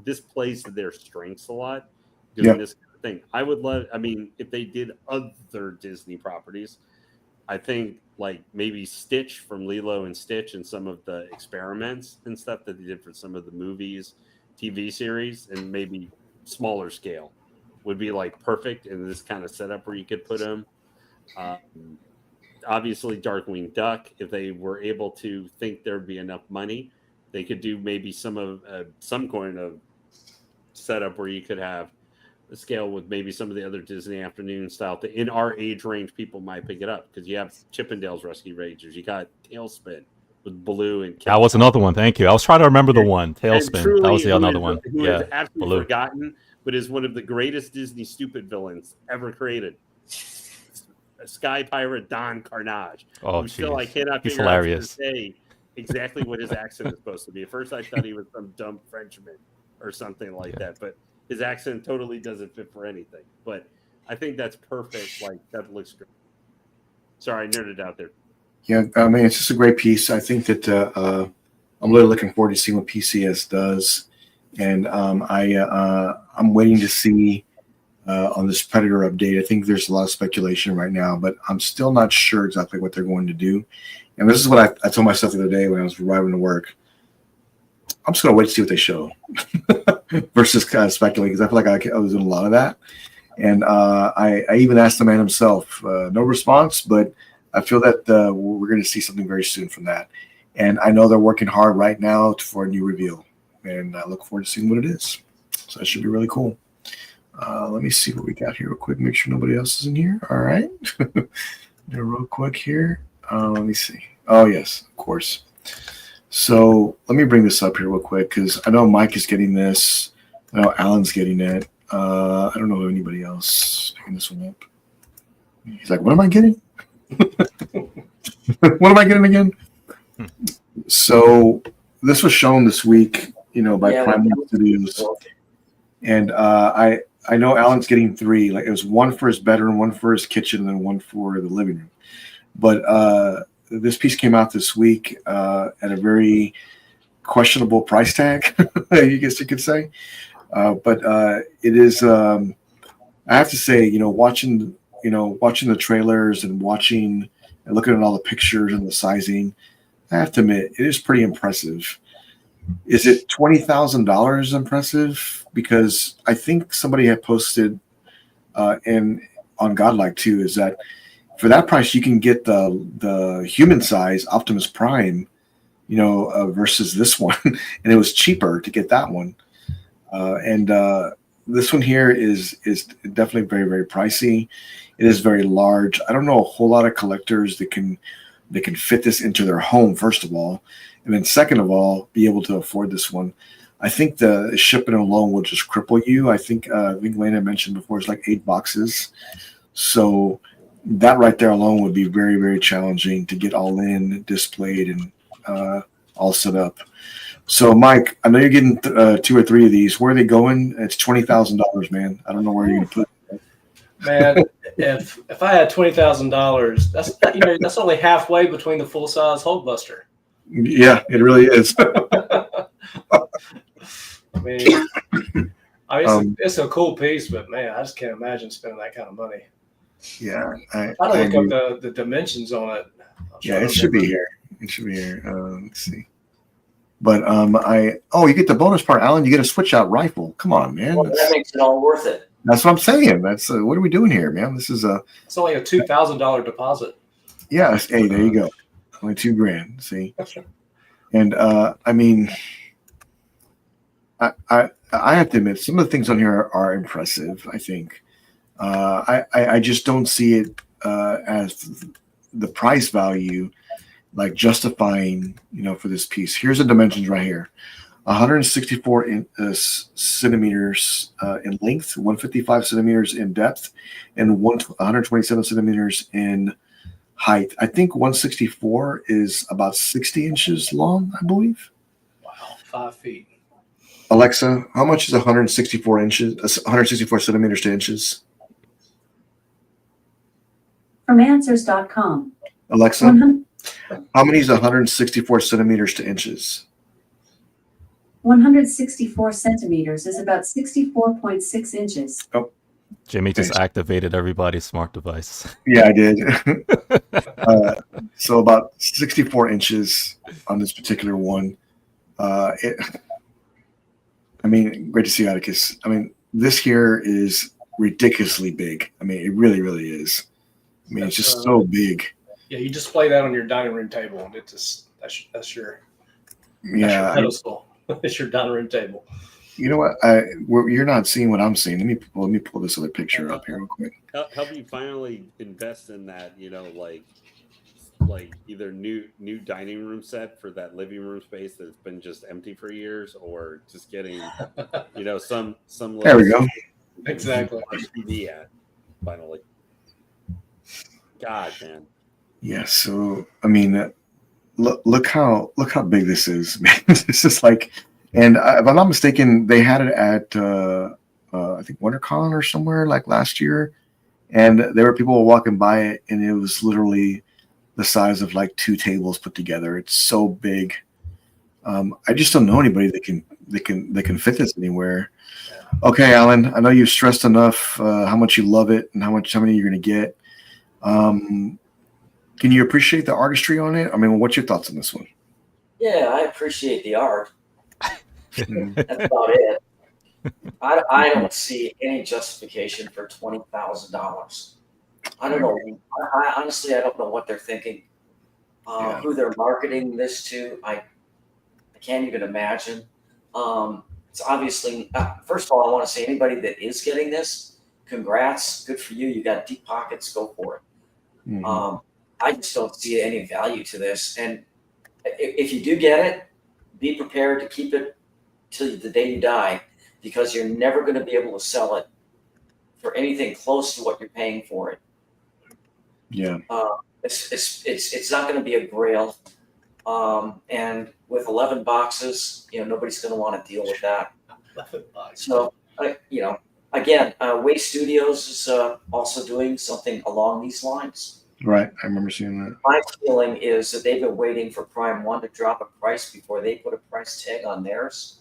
this plays to their strengths a lot, doing this kind of thing. I would love, I mean, if they did other Disney properties, I think like maybe Stitch from Lilo and Stitch and some of the experiments and stuff that they did for some of the movies, TV series, and maybe smaller scale would be like perfect in this kind of setup where you could put them. Obviously, Darkwing Duck, if they were able to think there'd be enough money, they could do maybe some kind of setup where you could have a scale with maybe some of the other Disney afternoon style. In our age range, people might pick it up because you have Chippendale's Rescue Rangers. You got Tailspin with Blue and that was another one. Thank you. I was trying to remember the one. Tailspin. Truly, That was the another one. Who is absolutely forgotten, but is one of the greatest Disney stupid villains ever created. Sky Pirate Don Carnage. Oh, still I cannot He's figure hilarious. out to say exactly what his accent is supposed to be. At first, I thought he was some dumb Frenchman or something like that, but his accent totally doesn't fit for anything. But I think that's perfect. Like that looks great. Sorry, I nerded out there. Yeah, I mean it's just a great piece. I think that I'm really looking forward to seeing what PCS does, and I'm waiting to see. On this Predator update, I think there's a lot of speculation right now, but I'm still not sure exactly what they're going to do. And this is what I told myself the other day when I was arriving to work. I'm just going to wait to see what they show versus kind of speculating, because I feel like I was doing a lot of that. And I even asked the man himself, no response, but I feel that we're going to see something very soon from that. And I know they're working hard right now for a new reveal, and I look forward to seeing what it is. So that should be really cool. Let me see what we got here real quick. Make sure nobody else is in here. All right. Real quick here. Let me see. Oh, yes, of course. So let me bring this up here real quick because I know Mike is getting this. I know Alan's getting it. I don't know anybody else picking this one up. He's like, what am I getting? What am I getting again? So this was shown this week, by Prime Studios. And I know Alan's getting 3. Like, it was one for his bedroom, one for his kitchen, and then one for the living room. But this piece came out this week at a very questionable price tag, I guess you could say. But it is. I have to say, watching the trailers and watching and looking at all the pictures and the sizing, I have to admit it is pretty impressive. Is it $20,000 impressive? Because I think somebody had posted on Godlike too, is that for that price you can get the human size Optimus Prime, versus this one, and it was cheaper to get that one. And this one here is definitely very, very pricey. It is very large. I don't know a whole lot of collectors that can fit this into their home, first of all, and then second of all, be able to afford this one. I think the shipping alone will just cripple you. I think Lena mentioned before it's like 8 boxes. So that right there alone would be very, very challenging to get all in, displayed, and all set up. So, Mike, I know you're getting 2 or 3 of these. Where are they going? It's $20,000, man. I don't know where you're going to put it. Man, if I had $20,000, that's only halfway between the full size Hulkbuster. Yeah, it really is. It's a cool piece, but man, I just can't imagine spending that kind of money. Yeah, I don't look up the dimensions on it. Yeah, it should be here. It should be here. Let's see. But you get the bonus part, Alan. You get a switch out rifle. Come on, man. Well, that makes it all worth it. That's what I'm saying. That's what are we doing here, man? This is It's only a $2,000 deposit. Yeah. Hey, there you go. Only $2,000. See. And I have to admit, some of the things on here are impressive. I think I just don't see it as the price value, like justifying, for this piece. Here's the dimensions right here: 164 centimeters in length, 155 centimeters in depth, and 127 centimeters in height. I think 164 is about 60 inches long, I believe. Wow, 5 feet. Alexa, how much is 164 centimeters to inches? From answers.com. Alexa, how many is 164 centimeters to inches? 164 centimeters is about 64.6 inches. Oh, Jimmy just activated everybody's smart device. Yeah, I did. So about 64 inches on this particular one. Great to see Atticus. This here is ridiculously big. It really, really is. It's just so big. Yeah, you display that on your dining room table, and that's your pedestal. It's your dining room table. You know what? You're not seeing what I'm seeing. Let me pull this other picture up here real quick. Help you finally invest in that, like either new dining room set for that living room space that's been just empty for years, or just getting, some. There we go. Exactly. TV at finally. God, man. Yeah. So look how big this is, man. This is like, and if I'm not mistaken, they had it at I think WinterCon or somewhere like last year, and there were people walking by it, and it was literally the size of like 2 tables put together. It's so big. I just don't know anybody that can fit this anywhere. Okay, Alan, I know you've stressed enough how much you love it and how many you're going to get. Can you appreciate the artistry on it? What's your thoughts on this one? Yeah, I appreciate the art. That's about it. I don't see any justification for $20,000. I don't know. I honestly, I don't know what they're thinking. Who they're marketing this to, I can't even imagine. It's obviously, first of all, I want to say anybody that is getting this, congrats, good for you. You got deep pockets, go for it. Mm-hmm. I just don't see any value to this. And if you do get it, be prepared to keep it till the day you die, because you're never going to be able to sell it for anything close to what you're paying for it. Yeah. It's not going to be a grail. And with 11 boxes, nobody's going to want to deal with that. 11 boxes. So, again, Way Studios is also doing something along these lines. Right. I remember seeing that. My feeling is that they've been waiting for Prime 1 to drop a price before they put a price tag on theirs.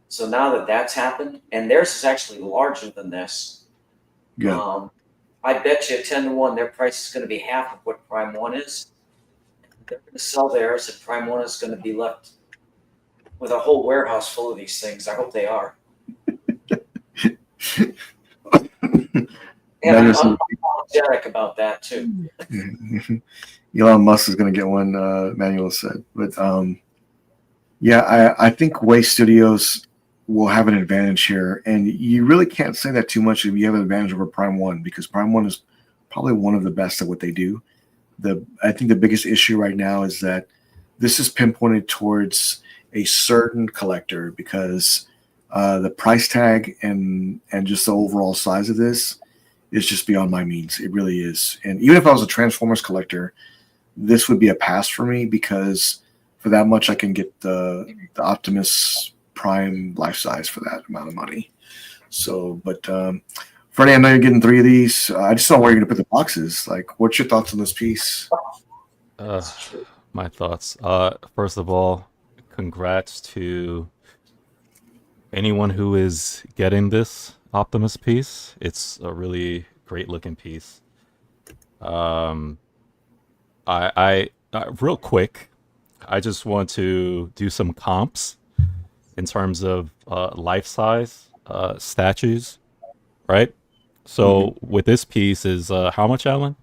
So now that that's happened, and theirs is actually larger than this, Good. I bet you 10-1 their price is going to be half of what Prime 1 is. They're going to sell theirs, and Prime 1 is going to be left with a whole warehouse full of these things. I hope they are. And I'm unapologetic about that, too. Elon Musk is going to get one, Manuel said. But yeah, I think Way Studios will have an advantage here. And you really can't say that too much if you have an advantage over Prime 1, because Prime 1 is probably one of the best at what they do. I think the biggest issue right now is that this is pinpointed towards a certain collector, because the price tag and just the overall size of this is just beyond my means. It really is. And even if I was a Transformers collector, this would be a pass for me, because for that much I can get the Optimus Prime life size for that amount of money. So, but Freddie, I know you're getting 3 of these. I just don't know where you're going to put the boxes. Like, what's your thoughts on this piece? My thoughts. First of all, congrats to anyone who is getting this Optimus piece. It's a really great looking piece. I real quick, I just want to do some comps in terms of life size statues, right? So with this piece is how much, Alan?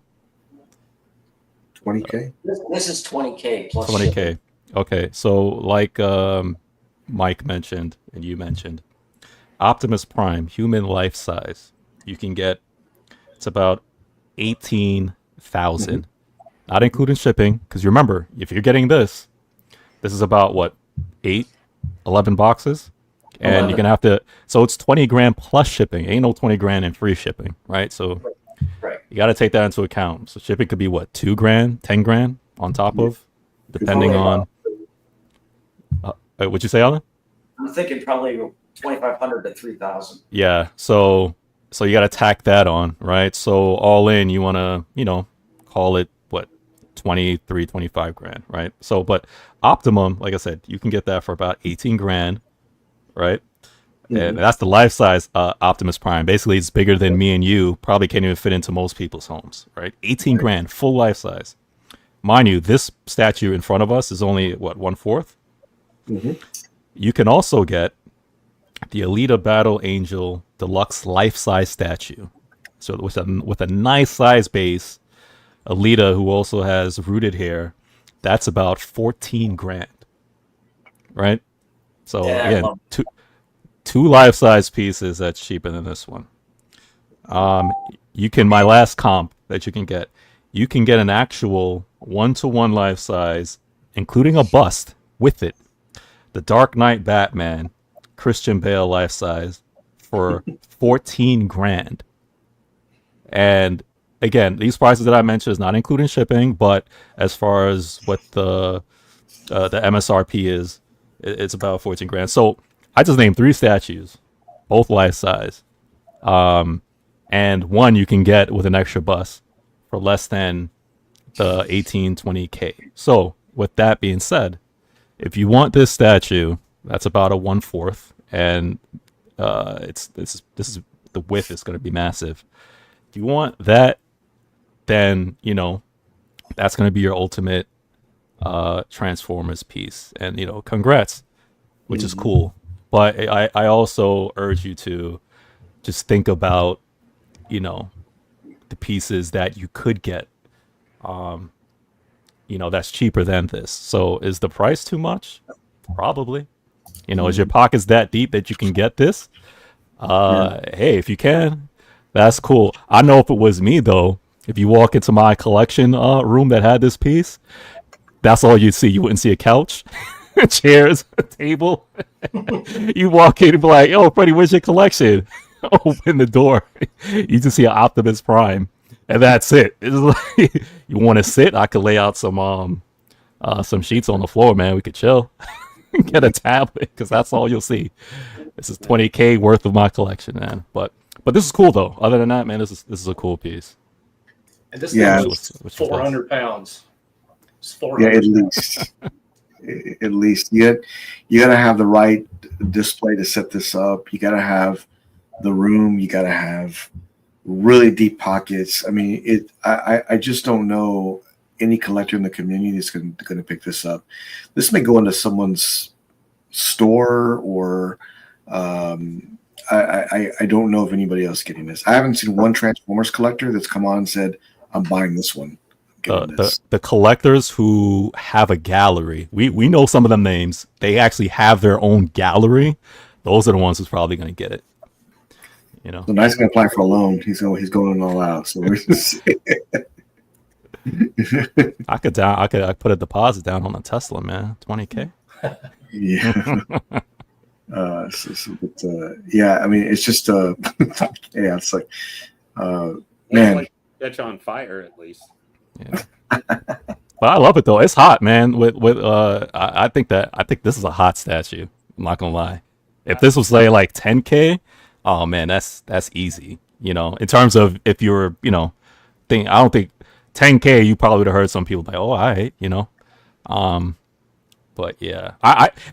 20K. This is 20K plus 20K. shipping. Okay, so like Mike mentioned and you mentioned, Optimus Prime human life size, you can get, it's about 18,000, not including shipping, because you remember, if you're getting this is about what, 11 boxes, and you're gonna have to, so it's 20 grand plus shipping. Ain't no 20 grand in free shipping, right? So you got to take that into account. So shipping could be what, 2 grand, 10 grand on top of, depending on what'd you say, Alan? I'm thinking probably 2,500 to 3,000. Yeah, so you got to tack that on, right? So all in, you want to, call it what, 23, 25 grand, right? So, but optimum, like I said, you can get that for about 18 grand, right? And that's the life size Optimus Prime. Basically, it's bigger than me and you. Probably can't even fit into most people's homes, right? 18 grand, full life size. Mind you, this statue in front of us is only what, 1/4. You can also get the Alita Battle Angel Deluxe life size statue. So with a nice size base, Alita, who also has rooted hair, that's about 14 grand, right? So again, two life size pieces that's cheaper than this one. You can, my last comp that you can get an actual 1-to-1 life size, including a bust with it, the Dark Knight Batman Christian Bale life size for 14 grand. And again, these prices that I mentioned is not including shipping, but as far as what the MSRP is, it's about 14 grand. So I just named 3 statues, both life size, and one you can get with an extra bus for less than the 20K. So with that being said, if you want this statue, that's about a 1/4, and this is the width is going to be massive. If you want that, then that's going to be your ultimate Transformers piece, and congrats, which is cool. But I also urge you to just think about the pieces that you could get that's cheaper than this. So is the price too much? Probably. Is your pockets that deep that you can get this? Hey, if you can, that's cool. I know if it was me though, if you walk into my collection room that had this piece, that's all you'd see. You wouldn't see a couch, chairs, a table. You walk in and be like, "Yo, Freddie, where's your collection?" Open the door. You just see an Optimus Prime, and that's it. It's like, you want to sit? I could lay out some sheets on the floor, man. We could chill. Get a tablet, because that's all you'll see. This is $20K worth of my collection, man. But this is cool though. Other than that, man, this is a cool piece. And this thing was 400 pounds. It's 400 Yeah, at least. At least you gotta have the right display to set this up. You gotta have the room. You gotta have really deep pockets. I mean, I just don't know any collector in the community that's going to pick this up. This may go into someone's store, or I don't know if anybody else is getting this. I haven't seen one Transformers collector that's come on and said, "I'm buying this one." The collectors who have a gallery, we know some of them names. They actually have their own gallery. Those are the ones who's probably going to get it. You know, So Knight's going to apply for a loan. He's going all out. So we're just I could put a deposit down on a Tesla, man. $20K. yeah. Yeah, I mean, it's just yeah, it's like man. Like catch on fire at least. Yeah. But I love it though. It's hot, man. I think this is a hot statue. I'm not gonna lie. If this was like 10K, oh man, that's easy. You know, in terms of if you're, I don't think 10K, you probably would have heard some people like, oh, all right, But yeah,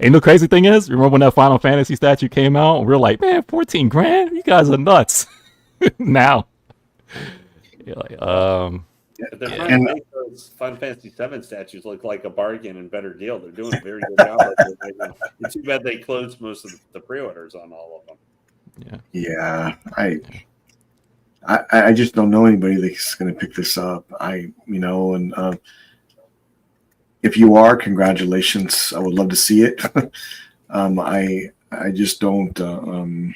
and the crazy thing is, remember when that Final Fantasy statue came out? We were like, man, 14 grand? You guys are nuts. Now, you're like, But they're trying to make those Final Fantasy VII statues look like a bargain and better deal. They're doing a very good job of it right now. It's too bad they closed most of the pre-orders on all of them. Yeah, I just don't know anybody that's going to pick this up. If you are, congratulations. I would love to see it. I just don't know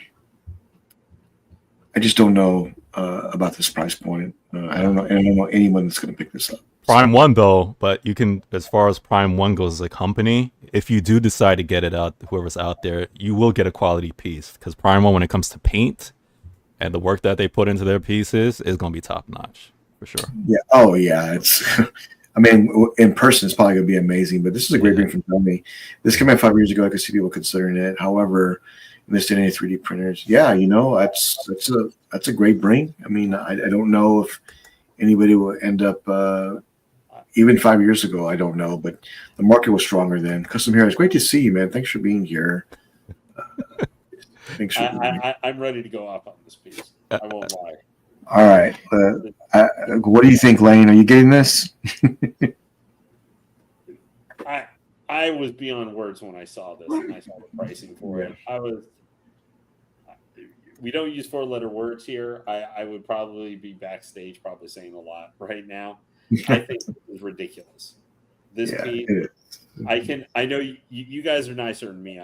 about this price point. I don't know anyone that's going to pick this up. Prime 1 though, but you can, as far as Prime 1 goes as a company, if you do decide to get it out, whoever's out there, you will get a quality piece, because Prime 1, when it comes to paint and the work that they put into their pieces, is going to be top notch for sure. Yeah. Oh yeah. It's. I mean, in person, it's probably going to be amazing. But this is a great bring from Tony. This came out 5 years ago. I could see people considering it. However, in this day and age, 3D printers, that's a great bring. I mean, I don't know if anybody will end up. Even 5 years ago, I don't know, but the market was stronger then. Custom Hero, it's great to see you, man. Thanks for being here. I'm ready to go off on this piece. I won't lie. All right. What do you think, Lane? Are you getting this? I was beyond words when I saw this and I saw the pricing for it. We don't use 4-letter words here. I would probably be backstage probably saying a lot right now. I think this is ridiculous. This piece, I know you guys are nicer than me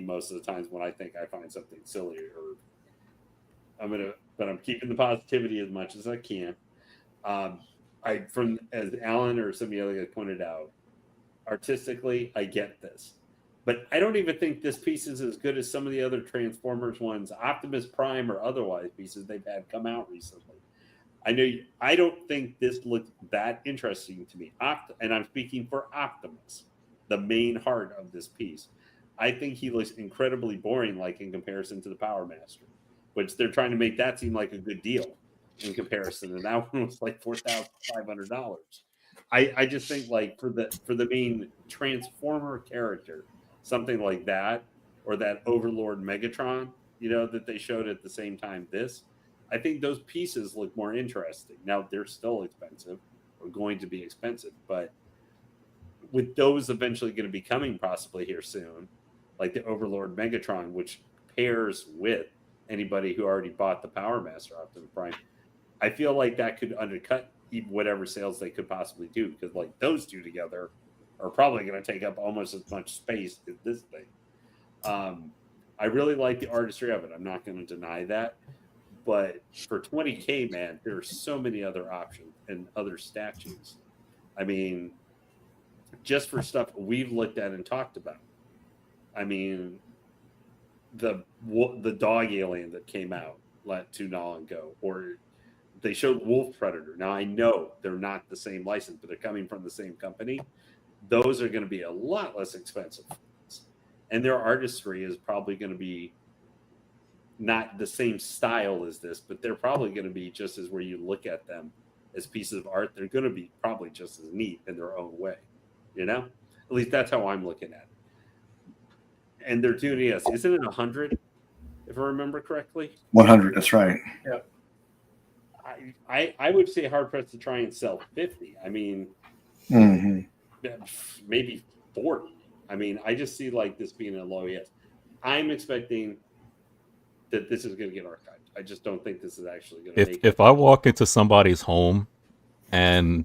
most of the times when I think I find something silly, or but I'm keeping the positivity as much as I can. As Alan or some of the other guys pointed out, artistically, I get this, but I don't even think this piece is as good as some of the other Transformers ones, Optimus Prime or otherwise pieces they've had come out recently. I don't think this looks that interesting to me. And I'm speaking for Optimus, the main heart of this piece. I think he looks incredibly boring, like in comparison to the Power Master, which they're trying to make that seem like a good deal in comparison. And that one was like $4,500. I just think like for the main Transformer character, something like that, or that Overlord Megatron, that they showed at the same time I think those pieces look more interesting. Now, they're still expensive, or going to be expensive, but with those eventually going to be coming possibly here soon, like the Overlord Megatron, which pairs with anybody who already bought the Power Master Optimus Prime, I feel like that could undercut even whatever sales they could possibly do, because like those two together are probably going to take up almost as much space as this thing. I really like the artistry of it. I'm not going to deny that. But for 20K, man, there are so many other options and other statues. I mean, just for stuff we've looked at and talked about. I mean, the dog alien that came out not too long ago, or they showed Wolf Predator. Now I know they're not the same license, but they're coming from the same company. Those are going to be a lot less expensive, and their artistry is probably going to be not the same style as this, but they're probably going to be just as, where you look at them as pieces of art, they're going to be probably just as neat in their own way. You know, at least that's how I'm looking at it. And they're doing, yes, isn't it 100, if I remember correctly? 100. That's right. Yeah. I would say hard pressed to try and sell 50. I mean, maybe 40. I mean, I just see like this being a low yes. I'm expecting that this is going to get archived. I just don't think this is actually going to make it. If I walk into somebody's home and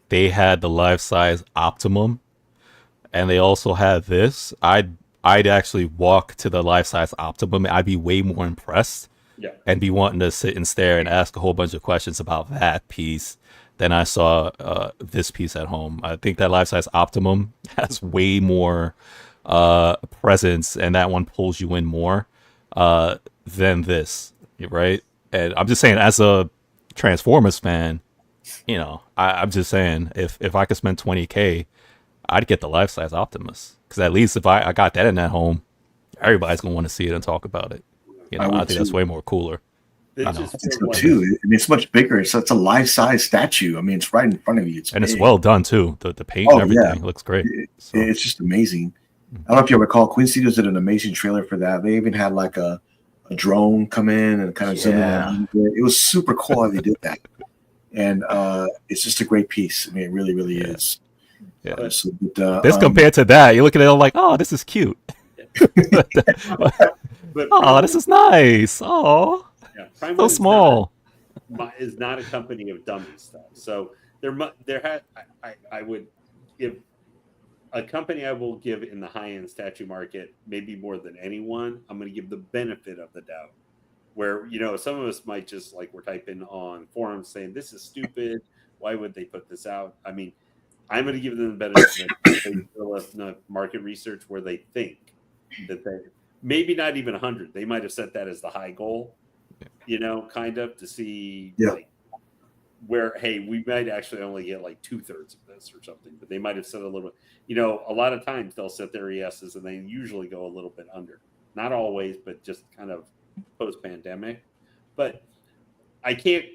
they had the life-size Optimum and they also had this, I'd actually walk to the life-size Optimum. I'd be way more impressed. Yeah. And be wanting to sit and stare and ask a whole bunch of questions about that piece than I saw this piece at home. I think that life-size Optimum has way more presence, and that one pulls you in more than this, right? And I'm just saying, as a Transformers fan, you know, I'm just saying, if I could spend $20K, I'd get the life-size Optimus, because at least if I got that in that home, everybody's gonna want to see it and talk about it. You know, I think that's way more cooler. I think so too. I mean, it's much bigger. It's a life-size statue. I mean, it's right in front of you. It's It's well done too. The paint and everything looks great. It's just amazing. I don't know if you recall, Queen Studios did an amazing trailer for that. They even had like a drone come in and kind of zoom in. It was super cool how they did that. And it's just a great piece. I mean, it really, really is. Yeah. But, this compared to that, you look at it like, oh, this is cute. Oh, this is nice. Oh, so small. Is not a company of dummy stuff. So I would give a company I will give in the high-end statue market, maybe more than anyone. I'm going to give the benefit of the doubt. Where, you know, some of us might just, like, we're typing on forums saying this is stupid. Why would they put this out? I mean, I'm going to give them the benefit of market research where they think that they maybe not even 100. They might have set that as the high goal, you know, kind of to see like, where, hey, we might actually only get like 2/3 of this or something, but they might have set a little bit, you know, a lot of times they'll set their ESs and they usually go a little bit under. Not always, but just kind of post-pandemic. But I can't,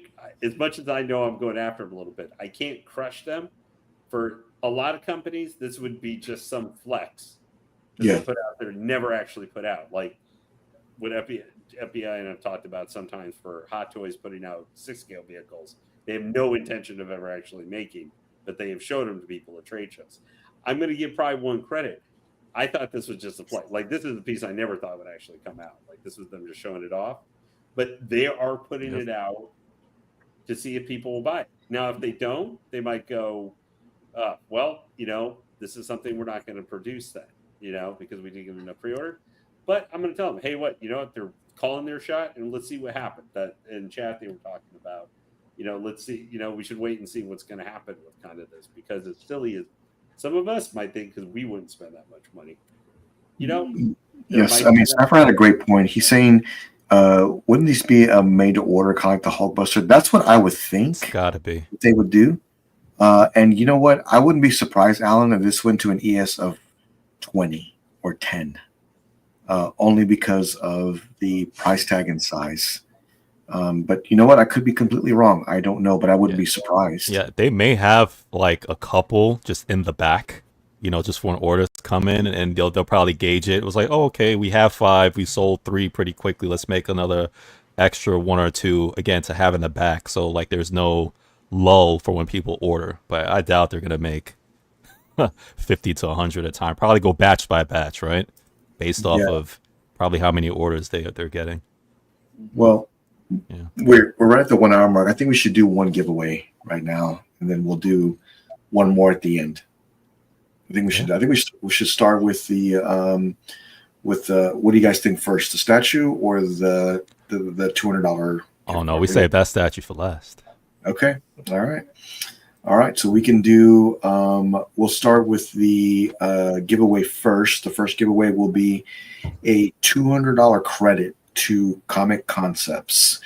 as much as I know I'm going after them a little bit, I can't crush them. For a lot of companies, this would be just some flex that they put out there, never actually put out. Like what FBI and I've talked about sometimes for Hot Toys putting out 6-scale vehicles. They have no intention of ever actually making, but they have showed them to people at trade shows. I'm going to give probably one credit. I thought this was just a play. Like, this is a piece I never thought would actually come out. Like, this was them just showing it off. But they are putting it out to see if people will buy it. Now, if they don't, they might go, well, you know, this is something we're not going to produce then, you know, because we didn't get enough pre-order. But I'm going to tell them, hey, what, you know what, they're calling their shot, and let's see what happened. That in chat they were talking about, you know, let's see, you know, we should wait and see what's going to happen with kind of this, because it silly is. Some of us might think because we wouldn't spend that much money, you know. Yes, I mean, Sapphire had a great point. He's saying, wouldn't these be a made-to-order kind of like the Hulkbuster? That's what I would think. It's gotta be. They would do. And you know what? I wouldn't be surprised, Alan, if this went to an ES of 20 or 10, only because of the price tag and size. But you know what? I could be completely wrong. I don't know, but I wouldn't be surprised. Yeah, they may have like a couple just in the back, you know, just for an order to come in, and they'll probably gauge it. It was like, oh, okay, we have 5, we sold 3 pretty quickly. Let's make another extra 1 or 2 again to have in the back. So like, there's no lull for when people order. But I doubt they're gonna make 50 to 100 at a time. Probably go batch by batch, right? Based off of probably how many orders they're getting. Well. Yeah. We're right at the 1 hour mark. I think we should do one giveaway right now, and then we'll do one more at the end. I think we should start with the what do you guys think first, the statue or the $200? Oh no, we saved that statue for last. Okay, all right. All right, so we can do. We'll start with the giveaway first. The first giveaway will be a $200 credit to Comic Concepts,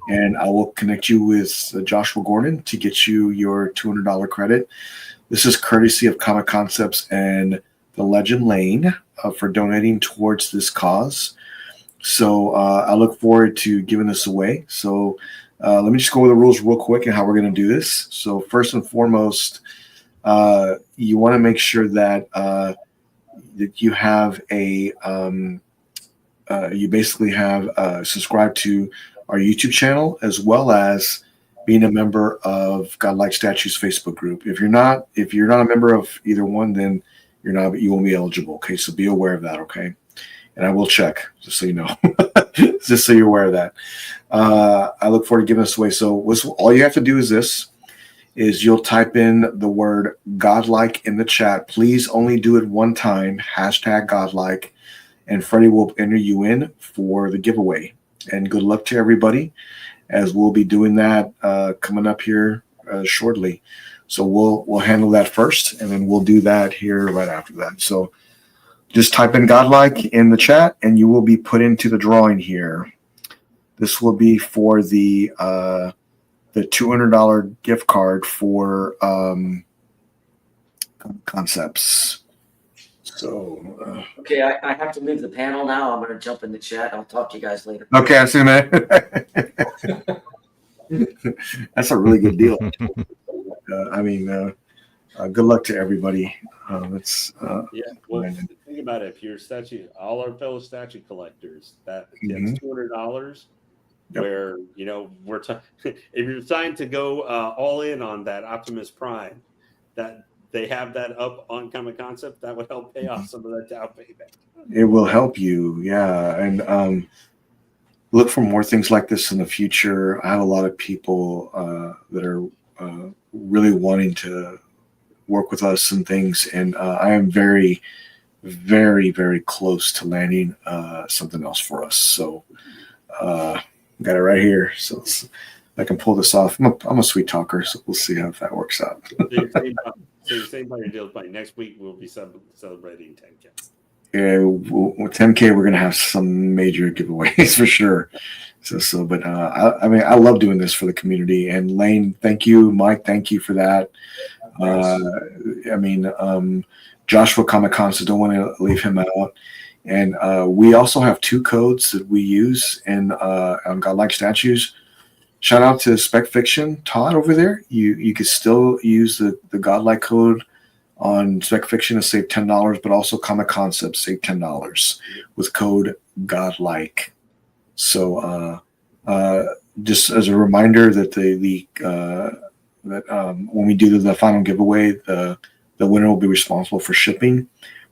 and I will connect you with Joshua Gordon to get you your $200 credit. This is courtesy of Comic Concepts and the Legend Lane for donating towards this cause. So I look forward to giving this away. So let me just go over the rules real quick and how we're going to do this. So first and foremost, you want to make sure that that you have a you basically have subscribed to our YouTube channel as well as being a member of Godlike Statues Facebook group. If you're not a member of either one, then you won't be eligible. Okay, so be aware of that. Okay, and I will check just so you know, just so you're aware of that. I look forward to giving this away. So all you have to do is you'll type in the word Godlike in the chat. Please only do it one time. #Godlike, and Freddie will enter you in for the giveaway. And good luck to everybody, as we'll be doing that coming up here shortly. So we'll handle that first, and then we'll do that here right after that. So just type in Godlike in the chat, and you will be put into the drawing here. This will be for the $200 gift card for Concepts. So Okay, I have to leave the panel now. I'm going to jump in the chat. I'll talk to you guys later. okay, I see, man. That's a really good deal. Good luck to everybody. Well, think about it. If you're all our fellow statue collectors, that's $200. Yep. Where if you're trying to go all in on that Optimus Prime, that they have that up on Comic Concept, that would help pay off some of that down payment. It will help you, yeah. And look for more things like this in the future. I have a lot of people that are really wanting to work with us and things, and I am very, very, very close to landing something else for us. So got it right here. So I can pull this off. I'm a sweet talker, so we'll see how that works out. So you're saying by your deals by next week we'll be celebrating 10K. Yeah, with 10K we're gonna have some major giveaways for sure. But I love doing this for the community. And Lane, thank you. Mike, thank you for that. Joshua Comic Con, so don't want to leave him out. And we also have 2 codes that we use on Godlike Statues. Shout out to Spec Fiction, Todd over there. You could still use the Godlike code on Spec Fiction to save $10, but also Comic Concepts save $10 with code Godlike. So just as a reminder that when we do the final giveaway, the winner will be responsible for shipping.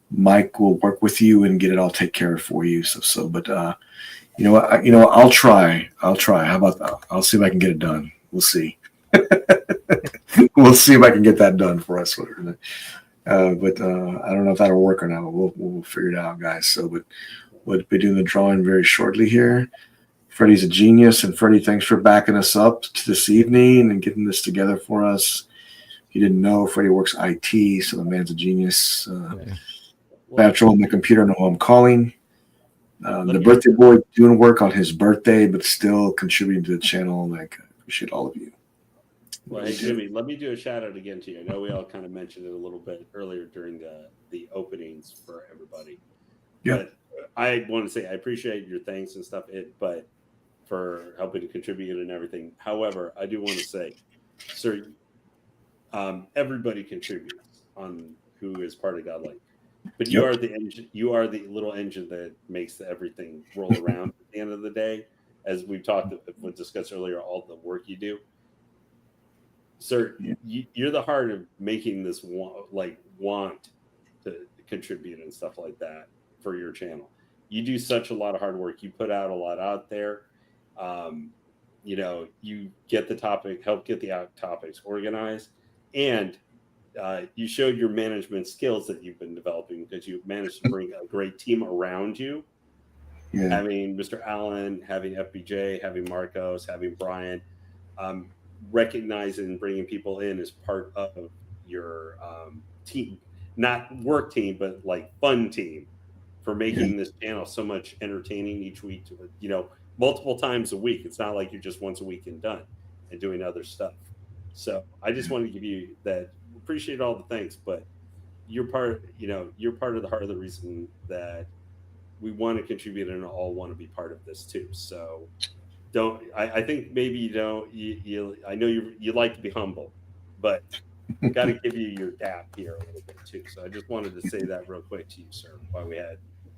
Mike will work with you and get it all taken care of for you. But I'll try. How about that? I'll see if I can get it done. We'll see. We'll see if I can get that done for us. But I don't know if that'll work or not. But we'll figure it out, guys. But we'll be doing the drawing very shortly here. Freddie's a genius, and Freddie, thanks for backing us up this evening and getting this together for us. If you didn't know, Freddie works IT, so the man's a genius. Patrol on my computer, know who I'm calling. The birthday boy doing work on his birthday, but still contributing to the channel. I appreciate all of you. Well, hey, Jimmy, let me do a shout out again to you. I know we all kind of mentioned it a little bit earlier during the openings for everybody. Yeah. But I want to say I appreciate your thanks and stuff, but for helping to contribute and everything. However, I do want to say, sir, everybody contributes on who is part of Godlike. But you are the engine. You are the little engine that makes everything roll around at the end of the day. As we discussed earlier, all the work you do, sir. You're the heart of making this want to contribute and stuff like that for your channel. You do such a lot of hard work. You put out a lot out there. You get the topic, help get the topics organized, and you showed your management skills that you've been developing because you've managed to bring a great team around you. Yeah. Having Mr. Allen, having FBJ, having Marcos, having Brian, recognizing and bringing people in as part of your team, not work team, but like fun team, for making this channel so much entertaining each week, to multiple times a week. It's not like you're just once a week and done and doing other stuff. So I just want to give you that. Appreciate all the thanks, but you're part of the heart of the reason that we want to contribute and all want to be part of this too. So I think maybe I know you like to be humble, but got to give you your gap here a little bit too. So I just wanted to say that real quick to you, sir, while we had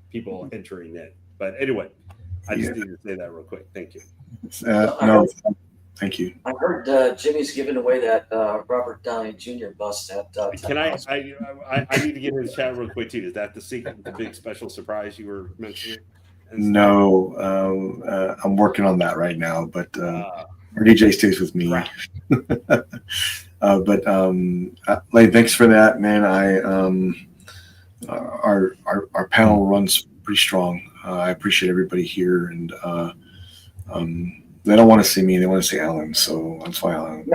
people entering in. But anyway, I just needed to say that real quick. Thank you. No, thank you. I heard Jimmy's giving away that Robert Downey Jr. bust at. Can I need to get in the chat real quick too. Is that the secret, the big special surprise you were mentioning? No, I'm working on that right now, but our DJ stays with me. Lane, thanks for that, man. Our panel runs pretty strong. I appreciate everybody here, and they don't want to see me; they want to see Alan. So that's why Alan.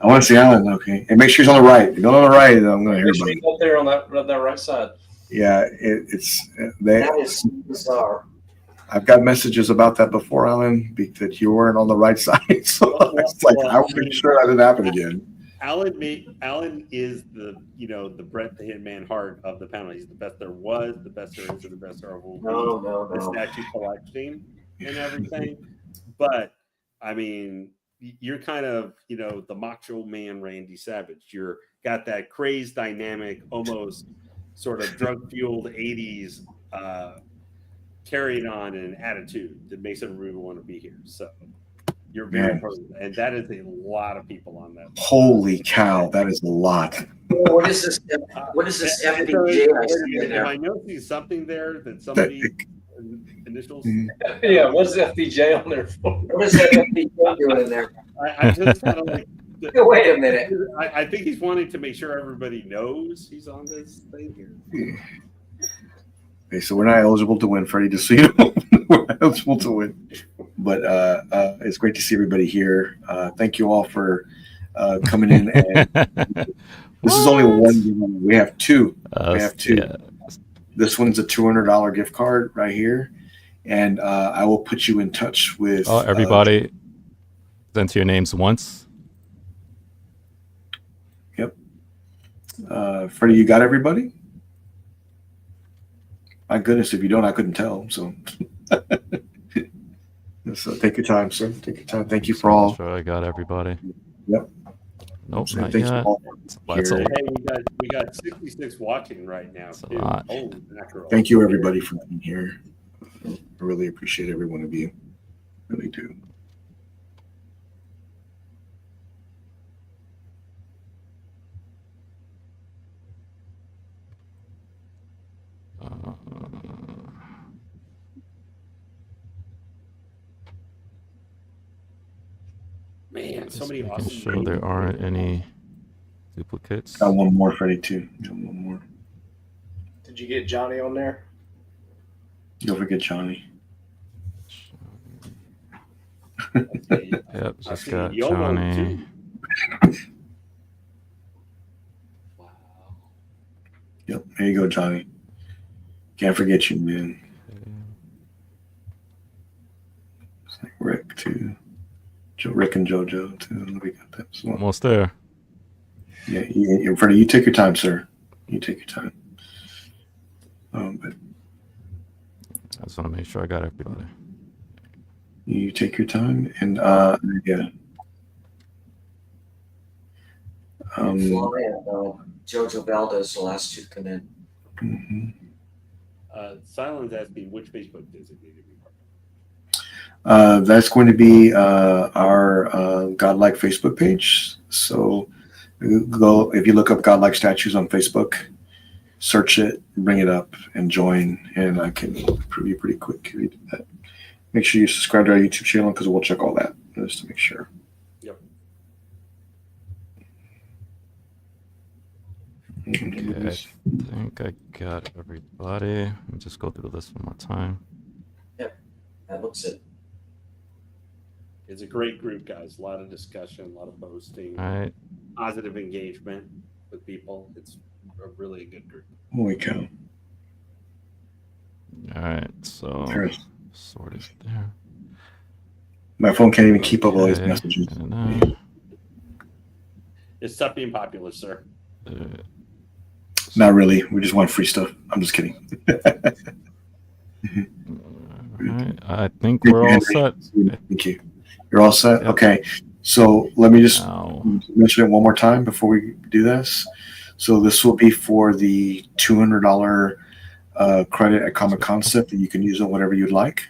I want to see Alan. Okay, and make sure he's on the right. If you go on the right, I'm going to hear about it. Up there on that right side. Yeah, That is bizarre. I've got messages about that before, Alan, that you weren't on the right side. So it's like I want to make sure that didn't happen again. Alan is the Brett the Hitman Hart of the panel. He's the best there was, the best there is, and the best there will be. No. The statue collecting and everything. But I mean, you're kind of the macho man Randy Savage. You're got that crazed, dynamic, almost sort of drug-fueled 80s carrying on an attitude that makes everybody want to be here. So you're very important, and that is a lot of people on that. Holy cow, that is a lot. What is this? What is this FBJ? Am I noticing something there that somebody initials? Yeah, what's FBJ on there for? What is that FBJ doing in there? I just kind of like. Wait a minute. I think he's wanting to make sure everybody knows he's on this thing here. Okay, so we're not eligible to win, Freddie, just so you know. We're not eligible to win. But it's great to see everybody here. Thank you all for coming in. And this is only one giveaway. We have two. Yeah. This one's a $200 gift card right here. And I will put you in touch with... everybody enter your names once. Yep. Freddie, you got everybody? My goodness, if you don't, I couldn't tell. So, take your time, sir. Take your time. Thank you for all. Sure, I got everybody. Yep. Nope, So not thank you yet. all That's here. Hey, we got 66 watching right now too. Oh, mackerel. Thank you, everybody, for being here. I really appreciate every one of you. Really do. Man, so many Making awesome. sure there aren't any duplicates. Got one more, Freddie, too. Got one more. Did you get Johnny on there? Don't forget Johnny. Yep, just got Johnny. Yep, there you go, Johnny. Can't forget you, man. It's like Rick, too. Rick and JoJo, too. We got that. So, Almost there. yeah, Freddie, you take your time, sir. You take your time. But I just want to make sure I got everybody. you take your time, and yeah. Fly and Jojo Valdez, the last two to come in. Mm-hmm. Silence asking which Facebook designated me. That's going to be our Godlike Facebook page. So go, if you look up Godlike statues on Facebook, search it, bring it up, and join. And I can prove you pretty quick if you do that. Make sure you subscribe to our YouTube channel because we'll check all that just to make sure. Yep. Okay, I think I got everybody. Let me just go through the list one more time. Yep, that looks it. It's a great group, guys. A lot of discussion, a lot of posting, All right. positive engagement with people. It's a really good group. Holy cow. All right. So Cheers. sort is there. My phone can't even keep up all these Okay, messages. and, It's tough being popular, sir. Not really. We just want free stuff. I'm just kidding. Alright, I think we're all set. Thank you. You're all set? Okay. So let me just mention it one more time before we do this. So this will be for the $200 credit at Comic Concept that you can use on whatever you'd like.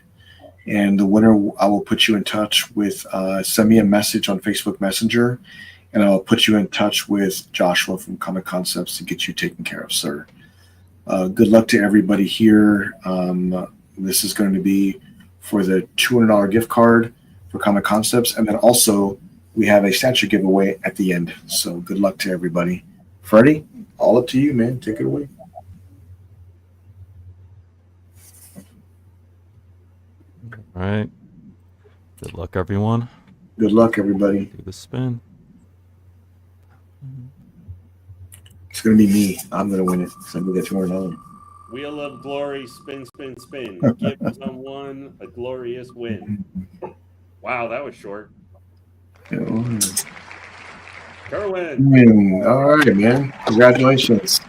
And the winner, I will put you in touch with, send me a message on Facebook Messenger, and I'll put you in touch with Joshua from Comic Concepts to get you taken care of, sir. Good luck to everybody here. This is going to be for the $200 gift card for Comic Concepts. And then also we have a statue giveaway at the end. So good luck to everybody. Freddie, all up to you, man. Take it away. All right. Good luck, everyone. Good luck, everybody. Do the spin. It's going to be me. I'm going to win it. So I'm going to get $200. Wheel of Glory, spin, spin, spin. Give someone a glorious win. Wow, that was short. Kerwin. All right, man. Congratulations.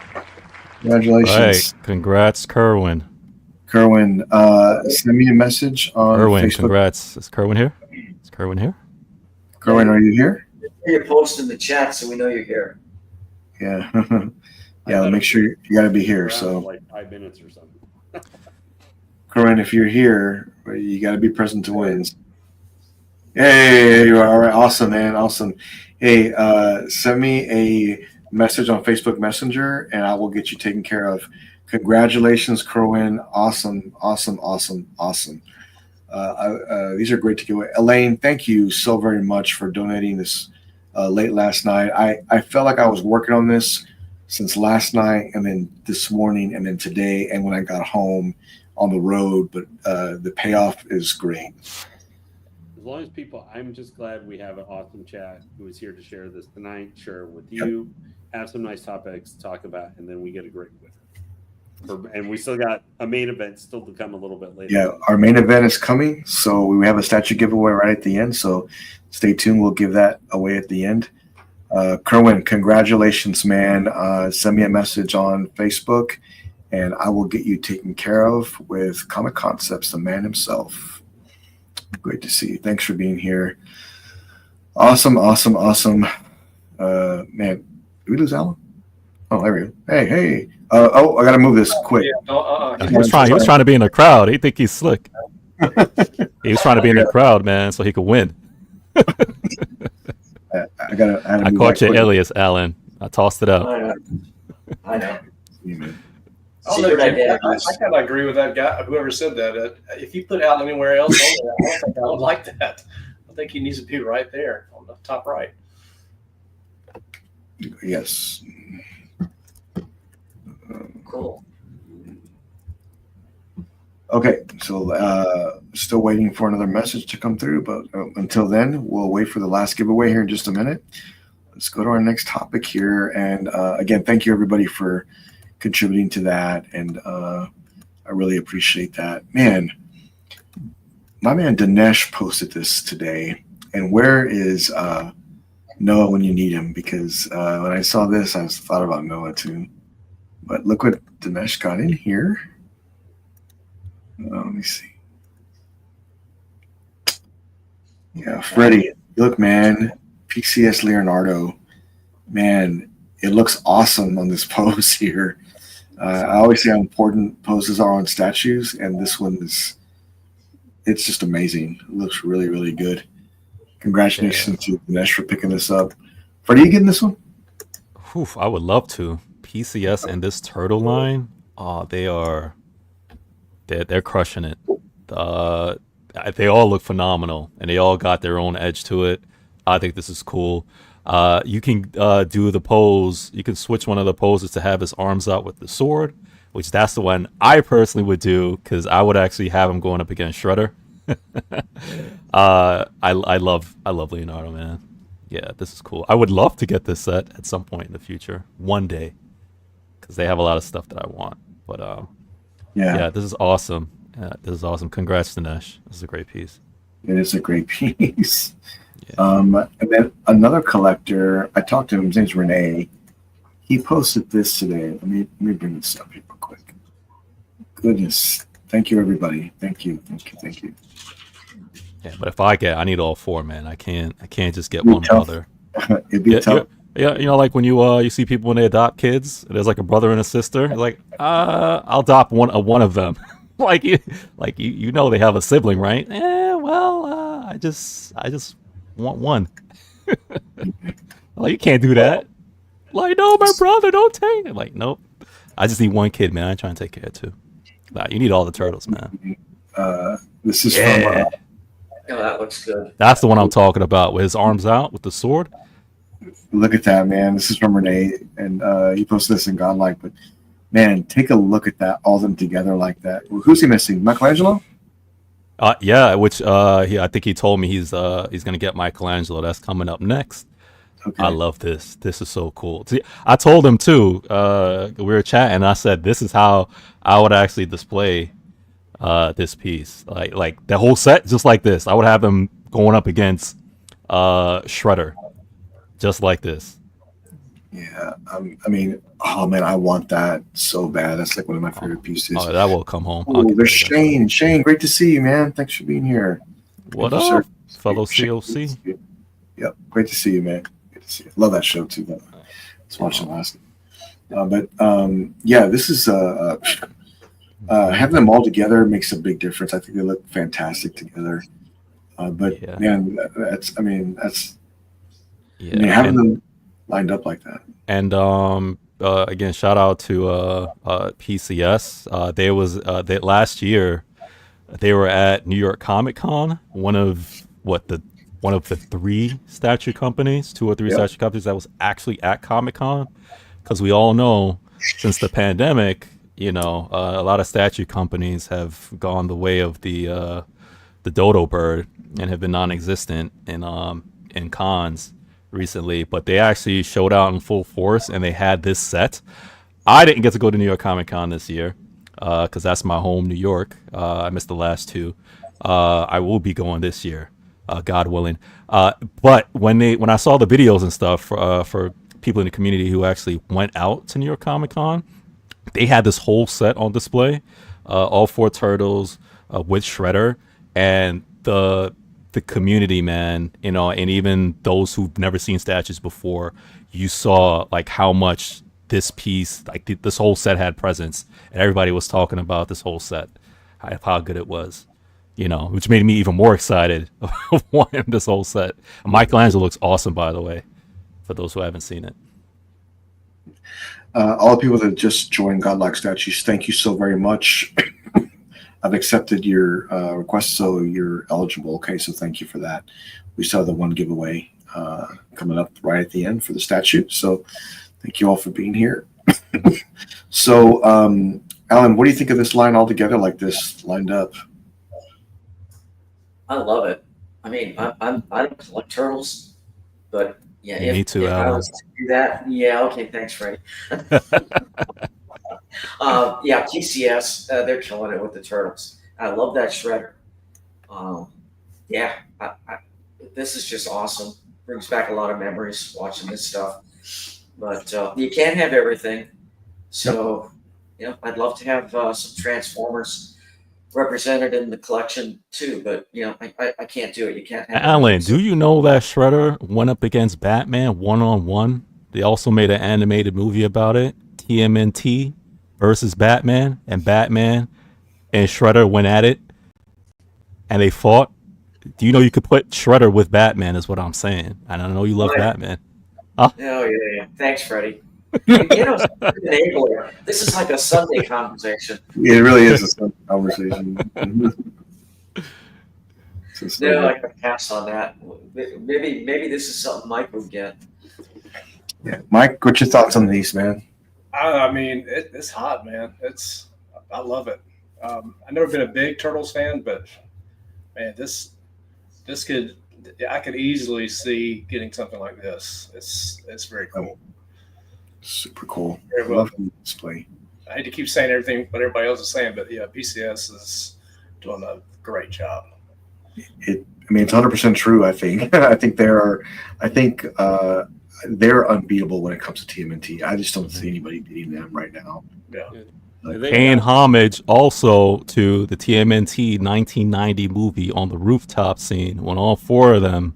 Congratulations. All right. Congrats, Kerwin. Kerwin, send me a message on Kerwin, Facebook. congrats. Is Kerwin here? Is Kerwin here? Kerwin, are you here? You post in the chat so we know you're here. Yeah. Yeah, make sure you got to be here. So, like 5 minutes or something. Corinne, if you're here, you got to be present to win. Hey, you are all right. Awesome, man. Awesome. Hey, send me a message on Facebook Messenger, and I will get you taken care of. Congratulations, Corinne. Awesome, awesome, awesome, awesome. These are great to give away. Elaine, thank you so very much for donating this late last night. I felt like I was working on this since last night and then this morning and then today and when I got home on the road, but the payoff is great. As long as people, I'm just glad we have an awesome chat who is here to share this tonight, share with you, have some nice topics to talk about, and then we get a great winner. And we still got a main event still to come a little bit later. Yeah, our main event is coming, so we have a statue giveaway right at the end, so stay tuned. We'll give that away at the end. Kerwin, congratulations, man. Send me a message on Facebook, and I will get you taken care of with Comic Concepts, the man himself. Great to see you. Thanks for being here. Awesome, awesome, awesome. Man, did we lose Alan? Oh, there we go. Hey. I got to move this quick. He was trying to be in the crowd. He think he's slick. He was trying to be in the crowd, man, so he could win. I caught your alias, Alan. I tossed it out. I know. I kind of agree with that guy, whoever said that. If you put Alan anywhere else on there, I don't think I would like that. I think he needs to be right there on the top right. Yes. Cool. Okay, so still waiting for another message to come through, but until then, we'll wait for the last giveaway here in just a minute. Let's go to our next topic here. And again, thank you everybody for contributing to that. And I really appreciate that. Man, my man Dinesh posted this today. And where is Noah when you need him? Because when I saw this, I thought about Noah too. But look what Dinesh got in here. Let me see. Yeah, Freddie, look, man, PCS Leonardo, man, it looks awesome on this pose here. I always say how important poses are on statues, and this one it's just amazing. It looks really, really good. Congratulations to Dinesh for picking this up. Freddie, you getting this one? Oof, I would love to. PCS and this turtle line, they're crushing it. They all look phenomenal, and they all got their own edge to it. I think this is cool. You can do the pose. You can switch one of the poses to have his arms out with the sword, which that's the one I personally would do because I would actually have him going up against Shredder. I love Leonardo, man. Yeah, this is cool. I would love to get this set at some point in the future, one day, because they have a lot of stuff that I want. But yeah, this is awesome. This is awesome. Congrats, Dinesh. This is a great piece. It is a great piece. And then another collector, I talked to him. His name's Renee. He posted this today. Let me bring this up here real quick. Goodness, thank you, everybody. Thank you. Yeah, but if I need all four, man. I can't just get one brother. It'd be tough. Yeah, you know, like when you see people when they adopt kids, there's like a brother and a sister. You're like, I'll adopt one of them. you know they have a sibling, right? I just want one. Like, you can't do that. Like, no, my brother, don't take it. Like, nope. I just need one kid, man. I try and take care of two. Nah, you need all the turtles, man. This is from. Oh, that looks good. That's the one I'm talking about, with his arms out with the sword. Look at that, man. This is from Renee, and he posted this in Godlike. But man, take a look at that, all of them together like that. Who's he missing? Michelangelo? Yeah, which I think he told me he's gonna get Michelangelo. That's coming up next. Okay. I love this. This is so cool. See, I told him too. We were chatting. I said this is how I would actually display this piece. Like the whole set, just like this. I would have him going up against Shredder, just like this. Yeah, I mean, oh man, I want that so bad. That's like one of my favorite pieces. Oh, that will come home. Oh, there's Shane. Shane, great to see you, man. Thanks for being here. What up, fellow COC? Yep, great to see you, man. Good to see you. Love that show too. Though. Let's watch it last. Yeah, this is having them all together makes a big difference. I think they look fantastic together. Man, having them lined up like that. And again, shout out to PCS. They last year they were at New York Comic Con, one of the three statue companies, two or three statue companies that was actually at Comic Con, because we all know since the pandemic, a lot of statue companies have gone the way of the dodo bird and have been non-existent in cons recently, but they actually showed out in full force, and they had this set. I didn't get to go to New York Comic Con this year because that's my home, New York. I missed the last two. I will be going this year, God willing. But when I saw the videos and stuff for people in the community who actually went out to New York Comic Con, they had this whole set on display, all four turtles with Shredder, and the community, man, and even those who've never seen statues before, you saw like how much this piece, like this whole set had presence, and everybody was talking about this whole set, how good it was, which made me even more excited of wanting this whole set. Michelangelo looks awesome, by the way, for those who haven't seen it. All the people that just joined Godlike Statues, thank you so very much. I've accepted your request, so you're eligible. Okay, so thank you for that. We still have the one giveaway coming up right at the end for the statue. So thank you all for being here. So, Alan, what do you think of this line all together like this, lined up? I love it. I mean, I don't collect turtles, but yeah, me too, if I Alan. was to do that, yeah, okay, thanks, Freddie. Yeah, TCS, they're killing it with the turtles. I love that Shredder. This is just awesome. Brings back a lot of memories watching this stuff. But you can't have everything. So, I'd love to have some Transformers represented in the collection too. But, I can't do it. You can't have Alan, do you know that Shredder went up against Batman one-on-one? They also made an animated movie about it, TMNT versus Batman, and Shredder went at it, and they fought. Do you know you could put Shredder with Batman is what I'm saying. And I know you love Batman. Oh, yeah. Thanks, Freddie. Enabler. This is like a Sunday conversation. It really is a Sunday conversation. No, I can pass on that. Maybe this is something Mike would get. Yeah, Mike, what's your thoughts on these, man? I mean, it's hot, man. I love it. I've never been a big Turtles fan, but man, this could, I could easily see getting something like this. It's very cool. Super cool. Very I well. love the display. I hate to keep saying everything what everybody else is saying, but yeah, PCS is doing a great job. I mean, it's 100% true. I think. I think they're unbeatable when it comes to TMNT. I just don't see anybody beating them right now. Yeah. Paying homage also to the TMNT 1990 movie on the rooftop scene when all four of them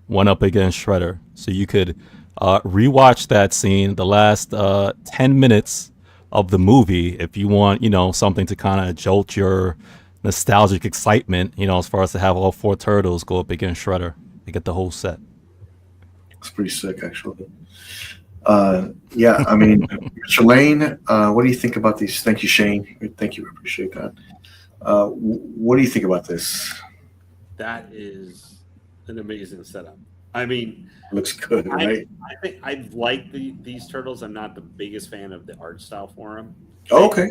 went up against Shredder. So you could rewatch that scene, the last 10 minutes of the movie, if you want, something to kind of jolt your nostalgic excitement, as far as to have all four turtles go up against Shredder. You get the whole set. It's pretty sick, actually. Yeah, I mean, Mr. Lane, what do you think about these? Thank you, Shane. Thank you. I appreciate that. What do you think about this? That is an amazing setup. I mean, looks good, right? I think I like these turtles. I'm not the biggest fan of the art style for them. Oh, okay.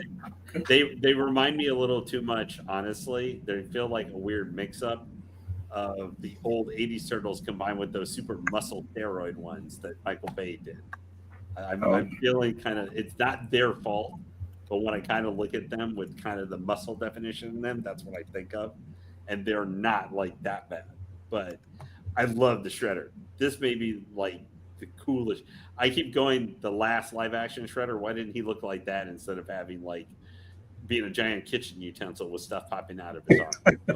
They remind me a little too much, honestly. They feel like a weird mix-up of the old 80s turtles combined with those super muscle steroid ones that Michael Bay did. I'm feeling kind of, it's not their fault, but when I kind of look at them with kind of the muscle definition in them, that's what I think of. And they're not like that bad. But I love the Shredder. This may be like the coolest. I keep going, the last live action Shredder, why didn't he look like that instead of having like being a giant kitchen utensil with stuff popping out of his arm?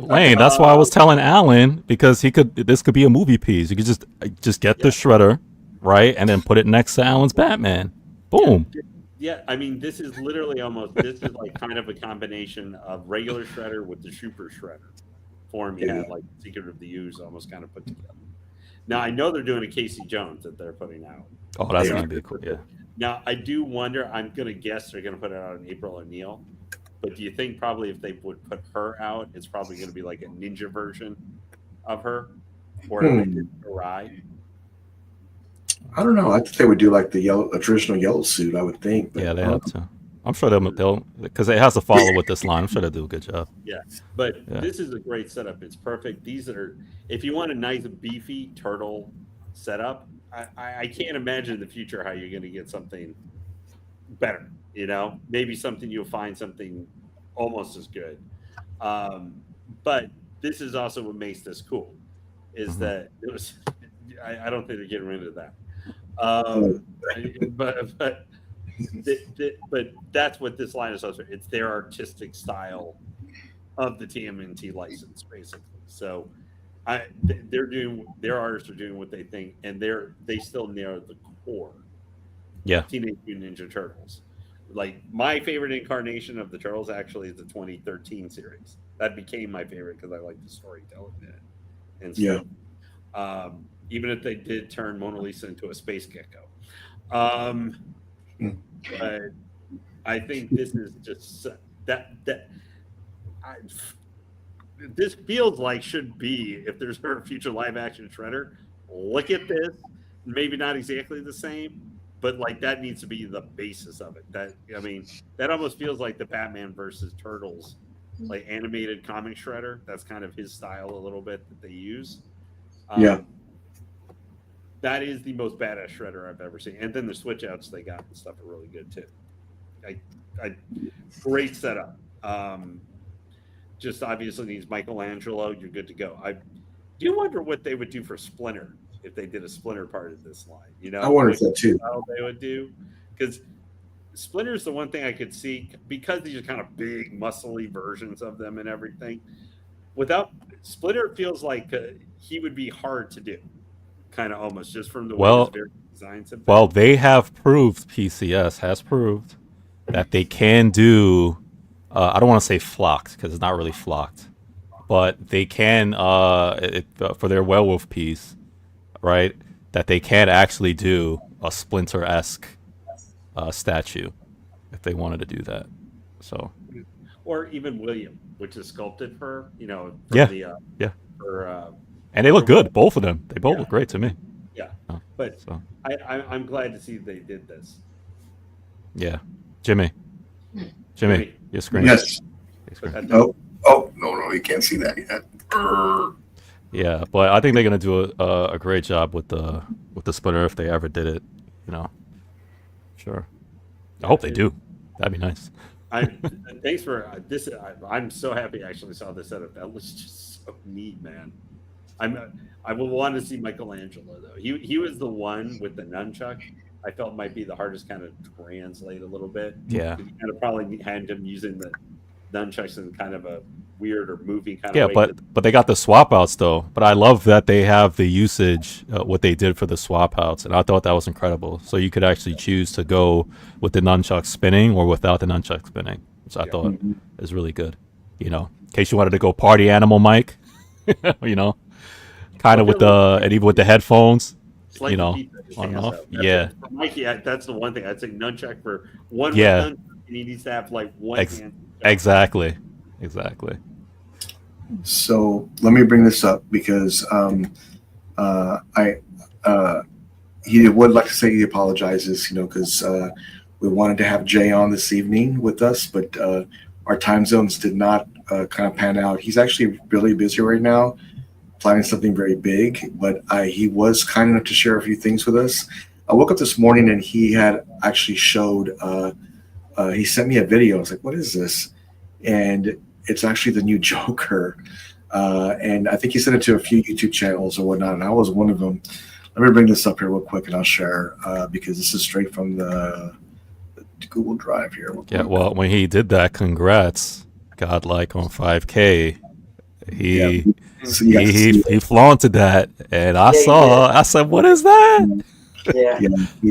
Lane, that's why I was telling Alan, because this could be a movie piece. You could just get the Shredder, right, and then put it next to Alan's Batman. Boom. Yeah, I mean, this is literally this is like kind of a combination of regular Shredder with the Super Shredder form you had, like Secret of the Ooze almost kind of put together. Now, I know they're doing a Casey Jones that they're putting out. Oh, that's going to be cool, yeah. Now, I do wonder, I'm going to guess they're going to put it out in April O'Neil. But do you think probably if they would put her out, it's probably going to be like a ninja version of her? Or if they did Mirai? I don't know. I think they would do like a traditional yellow suit, I would think. But yeah, they have to. I'm sure they'll because it has to follow with this line. I'm sure they'll do a good job. Yeah, but this is a great setup. It's perfect. These are, if you want a nice beefy turtle setup, I can't imagine in the future how you're going to get something better. Maybe something you'll find something almost as good. But this is also what makes this cool, is that it was. I don't think they're getting rid of that. But that's what this line is also. It's their artistic style of the TMNT license, basically. So, their artists are doing what they think, and they still nail the core. Yeah. Teenage Mutant Ninja Turtles. Like my favorite incarnation of the Turtles actually is the 2013 series. That became my favorite because I like the storytelling in it and stuff. Yeah. Even if they did turn Mona Lisa into a space gecko. But I think this is just this feels like should be, if there's a future live action Shredder, look at this. Maybe not exactly the same, but like that needs to be the basis of it. That almost feels like the Batman versus Turtles, like animated comic Shredder. That's kind of his style a little bit that they use. That is the most badass Shredder I've ever seen. And then the switch outs they got and stuff are really good too. Great setup. Just obviously needs Michelangelo. You're good to go. I do wonder what they would do for Splinter if they did a Splinter part of this line. I wonder if that too. How they would do, because Splinter's the one thing I could see, because these are kind of big, muscly versions of them and everything. Without Splinter, it feels like he would be hard to do. Kind of almost just from the way his various designs have been. Well, they have proved, PCS has proved that they can do, I don't want to say flocked because it's not really flocked, but they can, for their werewolf piece, right, that they can actually do a Splinter-esque statue if they wanted to do that. So, or even William, which is sculpted for, and they look good, both of them. They both look great to me. Yeah, but I'm glad to see they did this. Yeah, Jimmy, your screen. Yes. Oh, no, you can't see that yet. Yeah, but I think they're gonna do a great job with the spinner if they ever did it. You know, sure. I hope they do. That'd be nice. Thanks for this. I'm so happy I actually saw this setup. That was just so neat, man. I will want to see Michelangelo though. He was the one with the nunchuck. I felt might be the hardest kind of translate a little bit. Yeah. You kind of probably had him using the nunchucks in kind of a weird or moving kind Yeah, of way. but they got the swap outs though. But I love that they have the usage, what they did for the swap outs, and I thought that was incredible. So you could actually choose to go with the nunchuck spinning or without the nunchuck spinning, which I thought is really good. You know, in case you wanted to go party animal, Mike. You know, kind of with the and even with the headphones. Slightly You know, beat that on and hands off. up. Yeah. For Mikey, that's the one thing I'd say. Nunchuck for one. Yeah. With nunchuck, and he needs to have like one hand. Exactly. So let me bring this up because he would like to say he apologizes, because we wanted to have Jay on this evening with us, but our time zones did not kind of pan out. He's actually really busy right now, planning something very big, but he was kind enough to share a few things with us. I woke up this morning and he had actually showed, he sent me a video. I was like, what is this? And it's actually the new Joker. And I think he sent it to a few YouTube channels or whatnot, and I was one of them. Let me bring this up here real quick and I'll share because this is straight from the Google Drive here. Yeah, well, when he did that, congrats, Godlike on 5K. He flaunted that, and I said, "What is that?" Yeah.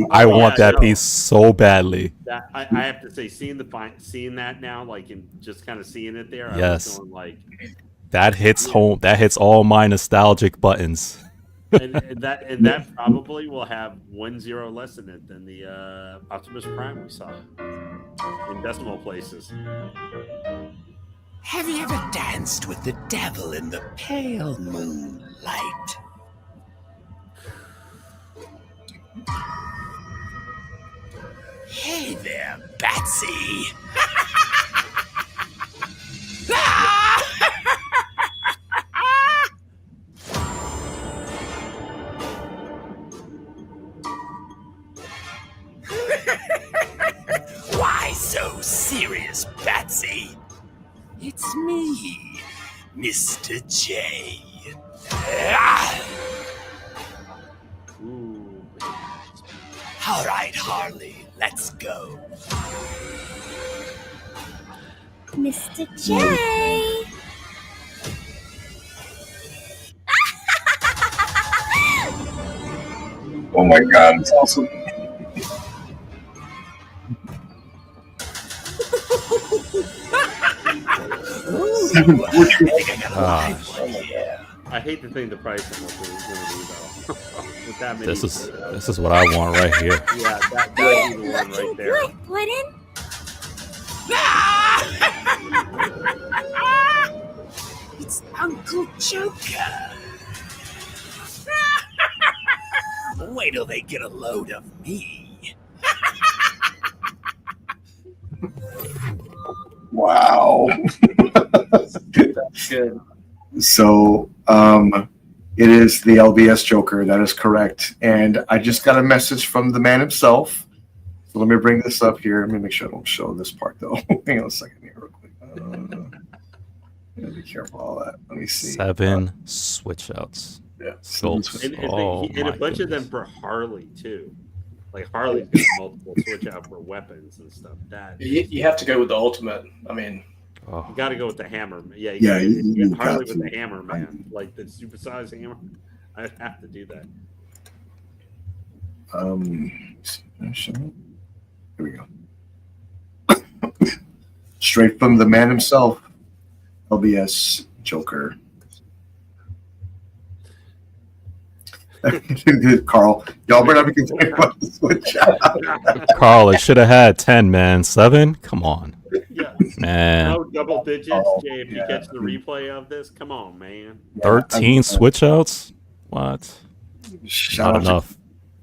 I want that piece so badly. I have to say, seeing that now, like, and just kind of seeing it there, I Yes, was going like, that hits home. That hits all my nostalgic buttons. and that probably will have 1-0 less in it than the Optimus Prime we saw in decimal places. Have you ever danced with the devil in the pale moonlight? Hey there, Batsy! Why so serious, Batsy? It's me, Mr. J. All right, Harley, let's go. Mr. J. Oh my God, it's awesome. I hate to think the price of what they're going to do though. With that many, This is what I want right here. Yeah, that'd be the one right there. Puddin'? It's Uncle Joker. Wait till they get a load of me. Wow. That's good. So it is the LBS Joker. That is correct. And I just got a message from the man himself. So let me bring this up here. Let me make sure I don't show this part though. Hang on a second here real quick. Be careful of all that. Let me see. 7 switch outs. Yeah. And a bunch of them for Harley too. Like Harley's got multiple switch out for weapons and stuff. That You have to go with the ultimate. I mean, you got to go with the hammer. Yeah, you get Harley got with to. the hammer, man. Like the supersized hammer. I have to do that. Here we go. Straight from the man himself, LBS Joker. Carl, y'all better not be complaining about the switch out. Carl, it should have had 10, man. 7? Come on. Yeah. Man. No double digits, Jay. If you catch the replay of this, come on, man. 13 switch outs? What? Shout Not out to- enough.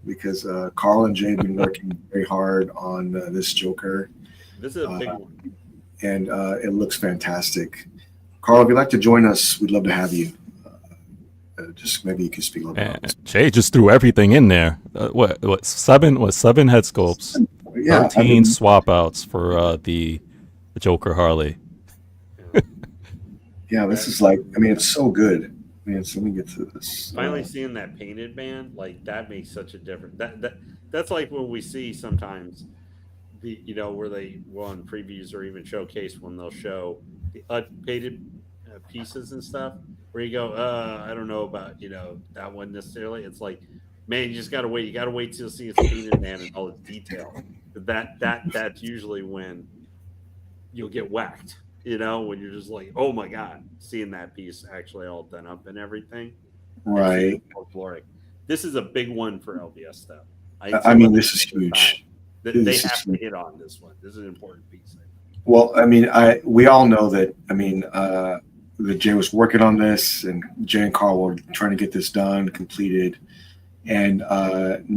because Carl and Jay have been working very hard on this Joker. This is a big one. And it looks fantastic. Carl, if you'd like to join us, we'd love to have you. Just maybe you could speak a little bit. And Jay just threw everything in there. Seven head sculpts, Yeah, 13 swap outs for the Joker Harley. Yeah, this is like, I mean, it's so good. Man, so let me get to this. Finally seeing that painted man, like that makes such a difference. That's like when we see sometimes where they will on previews or even showcase when they'll show the unpainted pieces and stuff, where you go, I don't know about that one necessarily. It's like, man, you just gotta wait. You gotta wait till you see its painted man and all its detail. That's usually when you'll get whacked. When you're just like, oh my god, seeing that piece actually all done up and everything. Right. This is a big one for LBS though. I mean, this is huge. They have to hit on this one. This is an important piece. Well, I mean, we all know that. I mean, that Jay was working on this, and Jay and Carl were trying to get this done, completed, and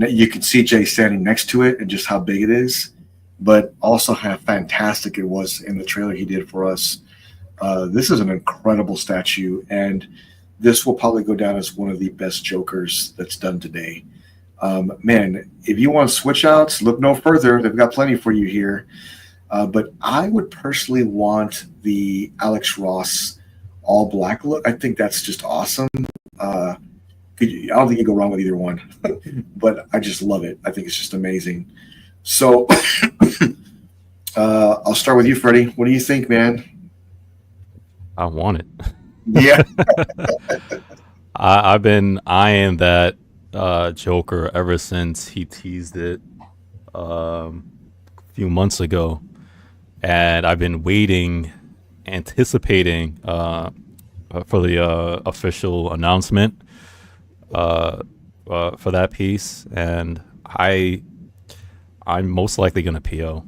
you can see Jay standing next to it and just how big it is, but also how fantastic it was in the trailer he did for us. This is an incredible statue, and this will probably go down as one of the best Jokers that's done today. Man, if you want switch outs, look no further. They've got plenty for you here. But I would personally want the Alex Ross all black look. I think that's just awesome. I don't think you go wrong with either one, but I just love it. I think it's just amazing. So I'll start with you, Freddie. What do you think, man? I want it. Yeah. I've been eyeing that Joker ever since he teased it a few months ago, and I've been waiting, anticipating for the official announcement for that piece, and I'm most likely gonna PO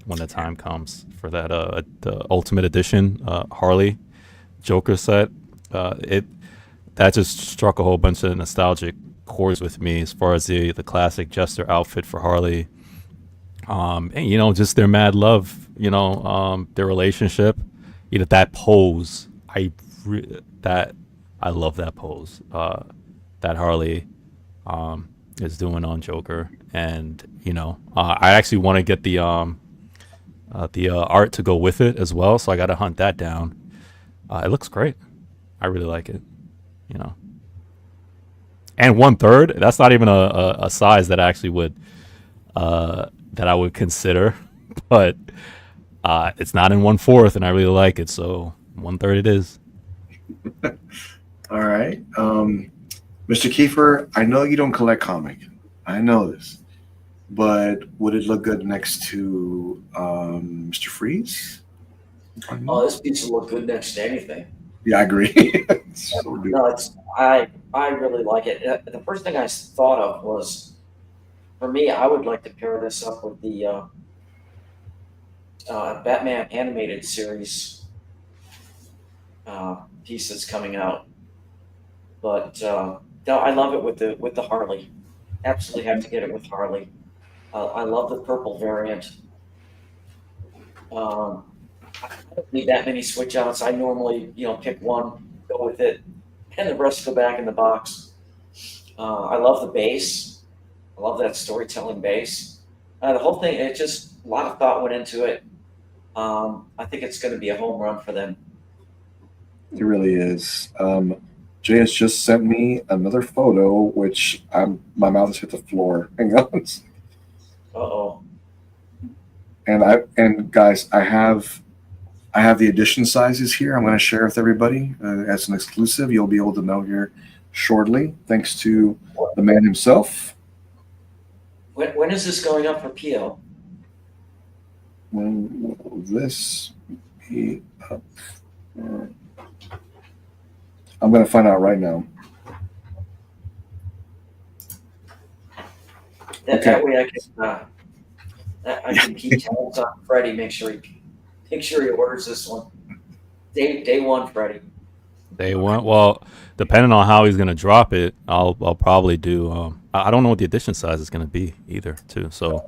when the time comes for that the Ultimate Edition Harley Joker set. That just struck a whole bunch of nostalgic chords with me as far as the classic Jester outfit for Harley, and just their mad love, their relationship, that pose. I love that pose that Harley is doing on Joker, and I actually want to get the art to go with it as well, so I got to hunt that down. It looks great. I really like it. And 1/3, that's not even a size that I actually would that I would consider, but it's not in 1/4, and I really like it, so 1/3 it is. All right, Mr. Kiefer, I know you don't collect comic. I know this, but would it look good next to Mr. Freeze? Oh, this piece will look good next to anything. Yeah, I agree. No, I really like it. The first thing I thought of was, for me, I would like to pair this up with the Batman animated series piece that's coming out. But no, I love it with the Harley. Absolutely have to get it with Harley. I love the purple variant. I don't need that many switch outs. I normally, pick one, go with it, and the rest go back in the box. I love the base. I love that storytelling base. The whole thing, it just, a lot of thought went into it. I think it's going to be a home run for them. It really is. Jay has just sent me another photo, which my mouth has hit the floor. Hang on. Uh-oh. And guys, I have the edition sizes here. I'm going to share with everybody as an exclusive. You'll be able to know here shortly, thanks to the man himself. When is this going up for PO? When will this be up? I'm going to find out right now. That way I can keep tabs on Freddie. Make sure he orders this one. Day one, Freddie. Day one. Well, depending on how he's gonna drop it, I'll probably do. I don't know what the edition size is gonna be either, too. So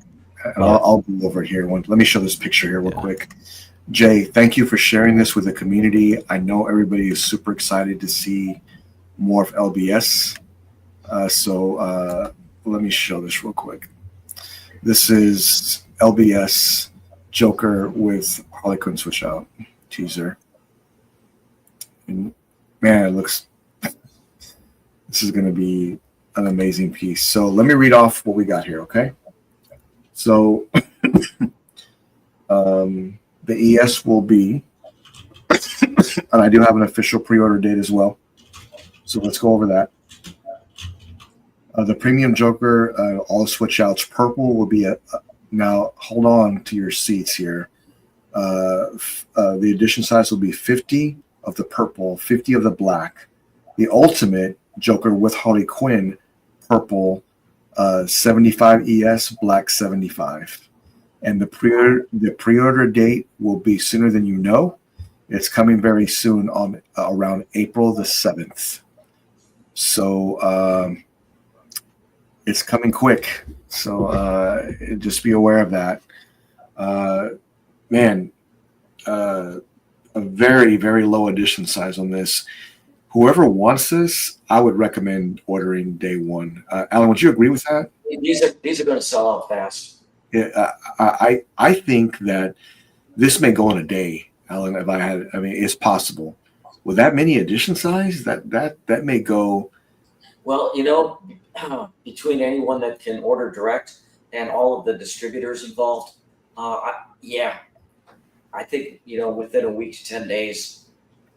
I'll go over it here. Let me show this picture here real quick. Jay, thank you for sharing this with the community. I know everybody is super excited to see more of LBS. So let me show this real quick. This is LBS Joker with Harley Quinn switch out teaser. And man, it looks, this is going to be an amazing piece. So let me read off what we got here, okay? So the ES will be, and I do have an official pre-order date as well. So let's go over that. The premium Joker, all switch outs. Purple will be now hold on to your seats here. The edition size will be 50 of the purple, 50 of the black. The ultimate Joker with Harley Quinn, purple, 75 ES, black 75. And the pre-order date will be sooner than you know. It's coming very soon on around April the 7th. So it's coming quick. So just be aware of that. Man, a very, very low edition size on this. Whoever wants this, I would recommend ordering day one. Alan, would you agree with that? These are going to sell out fast. Yeah, I think that this may go in a day, Alan. If I had, I mean, it's possible. With that many edition size, that may go. Well, you know, between anyone that can order direct and all of the distributors involved, I think, you know, within a week to 10 days,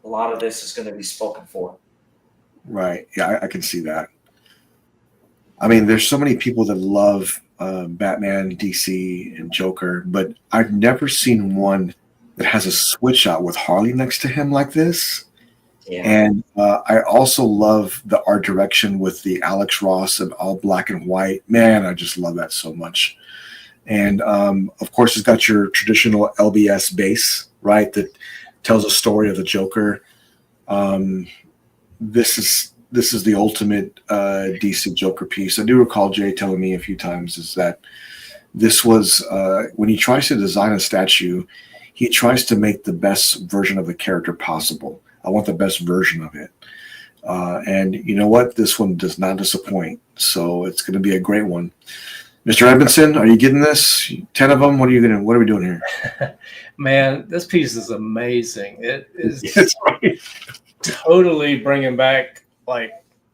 a lot of this is going to be spoken for. Right. Yeah, I can see that. I mean, there's so many people that love Batman, DC, and Joker, but I've never seen one that has a switch out with Harley next to him like this. Yeah. And I also love the art direction with the Alex Ross and all black and white. Man, I just love that so much. And of course, it's got your traditional LBS base, right? That tells a story of the Joker. This is the ultimate DC Joker piece. I do recall Jay telling me a few times is that this was when he tries to design a statue, he tries to make the best version of the character possible. I want the best version of it. And you know what? This one does not disappoint. So it's going to be a great one. Mr. Edmondson, are you getting this? 10 of them? What are we doing here? Man, this piece is amazing. It is That's right. totally bringing back like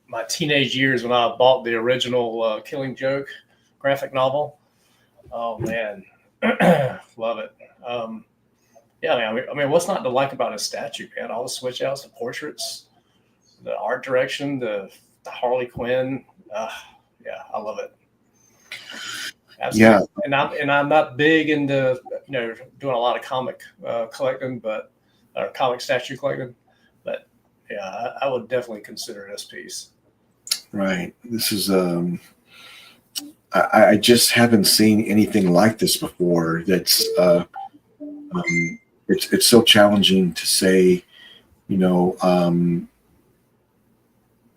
my teenage years when I bought the original Killing Joke graphic novel. Oh man, love it. Yeah, man. I mean, what's not to like about his statue, man? All the switch outs, the portraits, the art direction, the Harley Quinn. Yeah, I love it. Absolutely. Yeah. And I'm not big into doing a lot of comic collecting, or comic statue collecting, but yeah, I would definitely consider this piece. Right. This is I just haven't seen anything like this before. That's it's so challenging to say,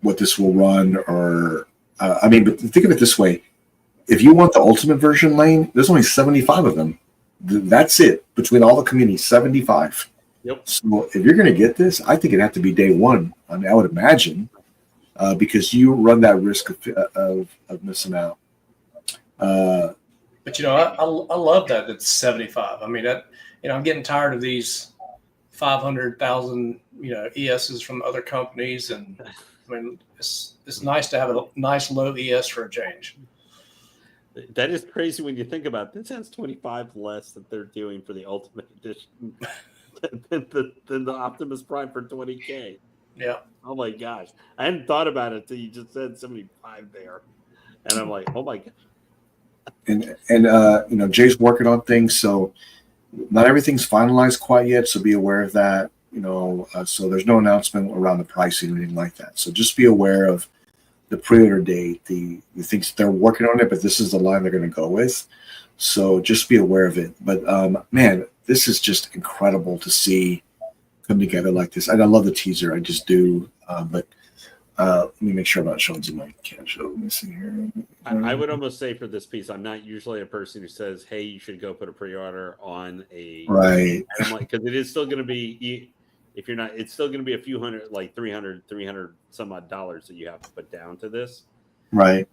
what this will run or I mean, but think of it this way. If you want the ultimate version, Lane, there's only 75 of them. That's it between all the community, 75. Yep. So if you're going to get this, I think it'd have to be day one. I mean, I would imagine because you run that risk of missing out. But I love that it's 75. I mean, I'm getting tired of these 500,000 ESs from other companies, and I mean it's nice to have a nice low ES for a change. That is crazy when you think about it. This has 25 less that they're doing for the Ultimate Edition than the Optimus Prime for 20K. Yeah. Oh my gosh. I hadn't thought about it until you just said 75 there. And I'm like, oh my God. And Jay's working on things, so not everything's finalized quite yet, so be aware of that. So there's no announcement around the pricing or anything like that. So just be aware of the pre-order date, the things they're working on it, but this is the line they're going to go with. So just be aware of it. But man, this is just incredible to see come together like this. And I love the teaser. I just do. But Let me make sure I'm not showing you my cash. Let me see here. I would almost say for this piece, I'm not usually a person who says, "Hey, you should go put a pre-order on a." Right. Because it is still going to be, if you're not, it's still going to be a few hundred, like 300 some odd dollars that you have to put down to this. Right.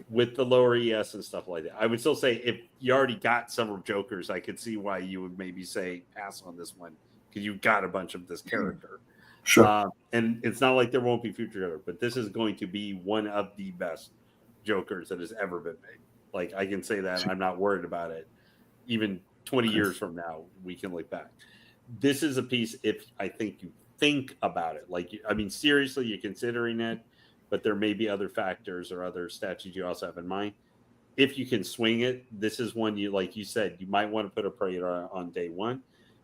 With the lower ES and stuff like that, I would still say if you already got several Jokers, I could see why you would maybe say pass on this one because you've got a bunch of this character. Sure. And it's not like there won't be future Jokers, but this is going to be one of the best Jokers that has ever been made. Like I can say that I'm not worried about it. Even 20 years from now, we can look back. This is a piece. If I think you think about it, like I mean, seriously, you're considering it, but there may be other factors or other statutes you also have in mind. If you can swing it, this is one you, like you said, you might want to put a pre-order on day one.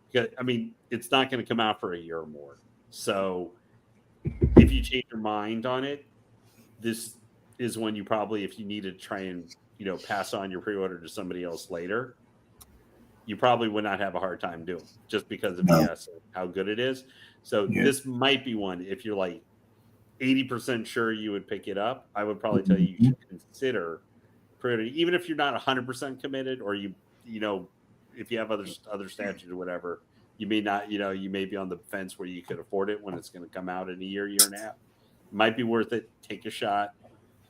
Because I mean, it's not going to come out for a year or more. So if you change your mind on it, this is when you probably, if you need to try and, pass on your pre-order to somebody else later, you probably would not have a hard time doing just because of how good it is. So this might be one, if you're like 80% sure you would pick it up, I would probably tell you should consider pre-order, even if you're not 100% committed, or if you have other statutes or whatever, you may not, you may be on the fence where you could afford it when it's going to come out in a year and a half. It might be worth it. Take a shot.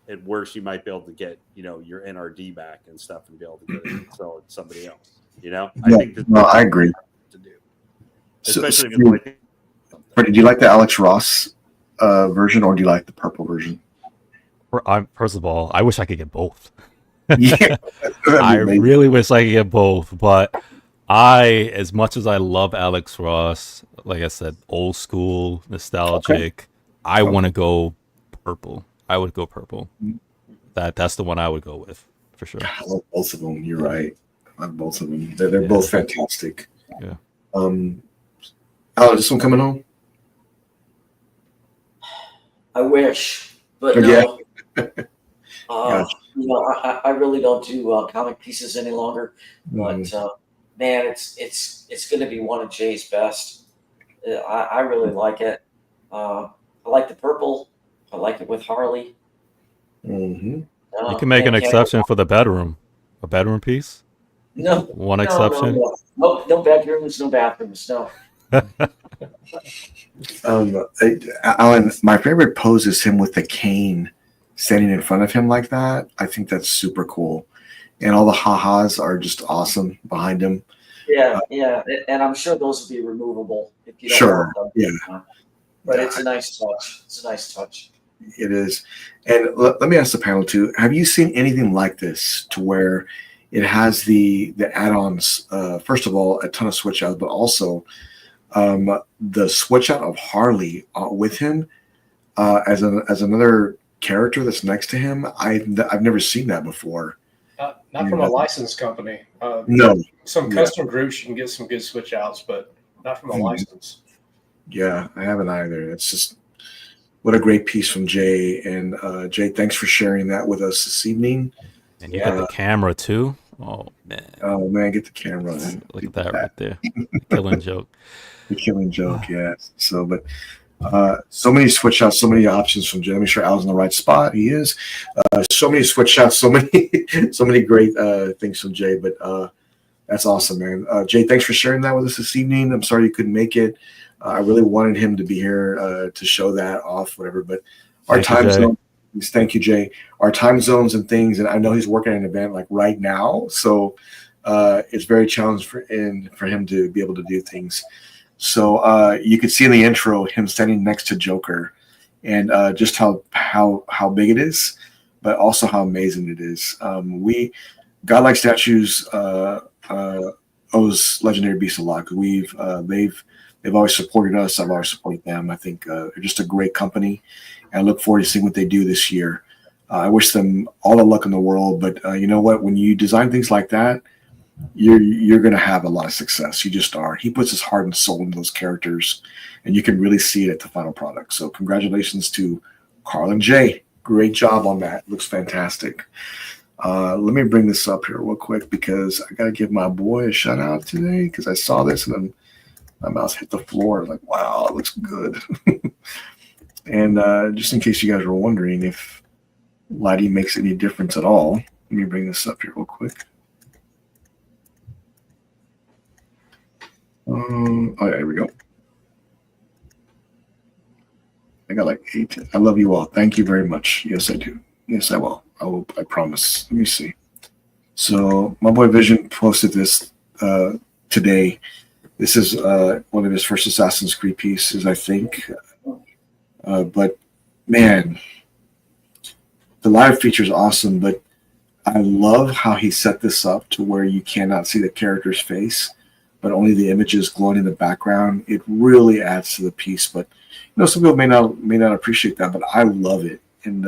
At worst, you might be able to get, your NRD back and stuff and be able to get it and sell it to somebody else. I agree. To do. Especially if it's like. Freddie, do you like the Alex Ross version, or do you like the purple version? First of all, I wish I could get both. Yeah, I really wish I could get both, but as much as I love Alex Ross, like I said, old school, nostalgic, I want to go purple. I would go purple. That's the one I would go with for sure. I love both of them. You're right. I love both of them. They're both fantastic. Yeah. This one coming home? I wish, but no. I really don't do comic pieces any longer. But man, it's going to be one of Jay's best. I really like it. I like the purple. I like it with Harley. Mm-hmm. You can make an exception for the bedroom. A bedroom piece? No. One exception? No bedrooms, no bathrooms, no. Alan, my favorite pose is him with the cane standing in front of him like that. I think that's super cool. And all the ha-has are just awesome behind him. Yeah, and I'm sure those will be removable if you don't want them. Yeah. But it's a nice touch. It's a nice touch. It is. And let me ask the panel too, have you seen anything like this to where it has the add-ons, first of all, a ton of switch outs, but also the switch out of Harley with him as another character that's next to him? I've never seen that before. Not from a licensed company. No. Some custom groups you can get some good switch outs, but not from a license. Yeah, I haven't either. It's just what a great piece from Jay. And Jay, thanks for sharing that with us this evening. And you got the camera too. Oh man. Oh man, get the camera. Look at that right there. Killing joke. The killing joke, yeah. So, but so many switch outs, so many options from Jay. Let me sure Al's in the right spot. He is. So many switch outs, so many great things from Jay. But that's awesome, man. Jay, thanks for sharing that with us this evening. I'm sorry you couldn't make it. I really wanted him to be here to show that off, whatever. But our time zone. Thank you, Jay. Our time zones and things, and I know he's working at an event like right now, so it's very challenging for him to be able to do things. So you could see in the intro him standing next to Joker, and just how big it is, but also how amazing it is. Godlike Statues owes Legendary Beasts a lot. They've always supported us. I've always supported them. I think they're just a great company, and I look forward to seeing what they do this year. I wish them all the luck in the world, but you know what? When you design things like that, you're going to have a lot of success. You just are. He puts his heart and soul into those characters, and you can really see it at the final product. So congratulations to Carl and Jay. Great job on that. Looks fantastic. Let me bring this up here real quick because I got to give my boy a shout out today because I saw this and then my mouse hit the floor. Like, wow, it looks good. And just in case you guys were wondering if lighting makes any difference at all, let me bring this up here real quick. Oh, yeah, here we go. I got like 8. I love you all. Thank you very much. Yes, I do. Yes, I will. I promise. Let me see. So my boy Vision posted this today. This is one of his first Assassin's Creed pieces, I think. But man, the live feature is awesome. But I love how he set this up to where you cannot see the character's face, but only the images glowing in the background. It really adds to the piece. But some people may not appreciate that, but I love it. And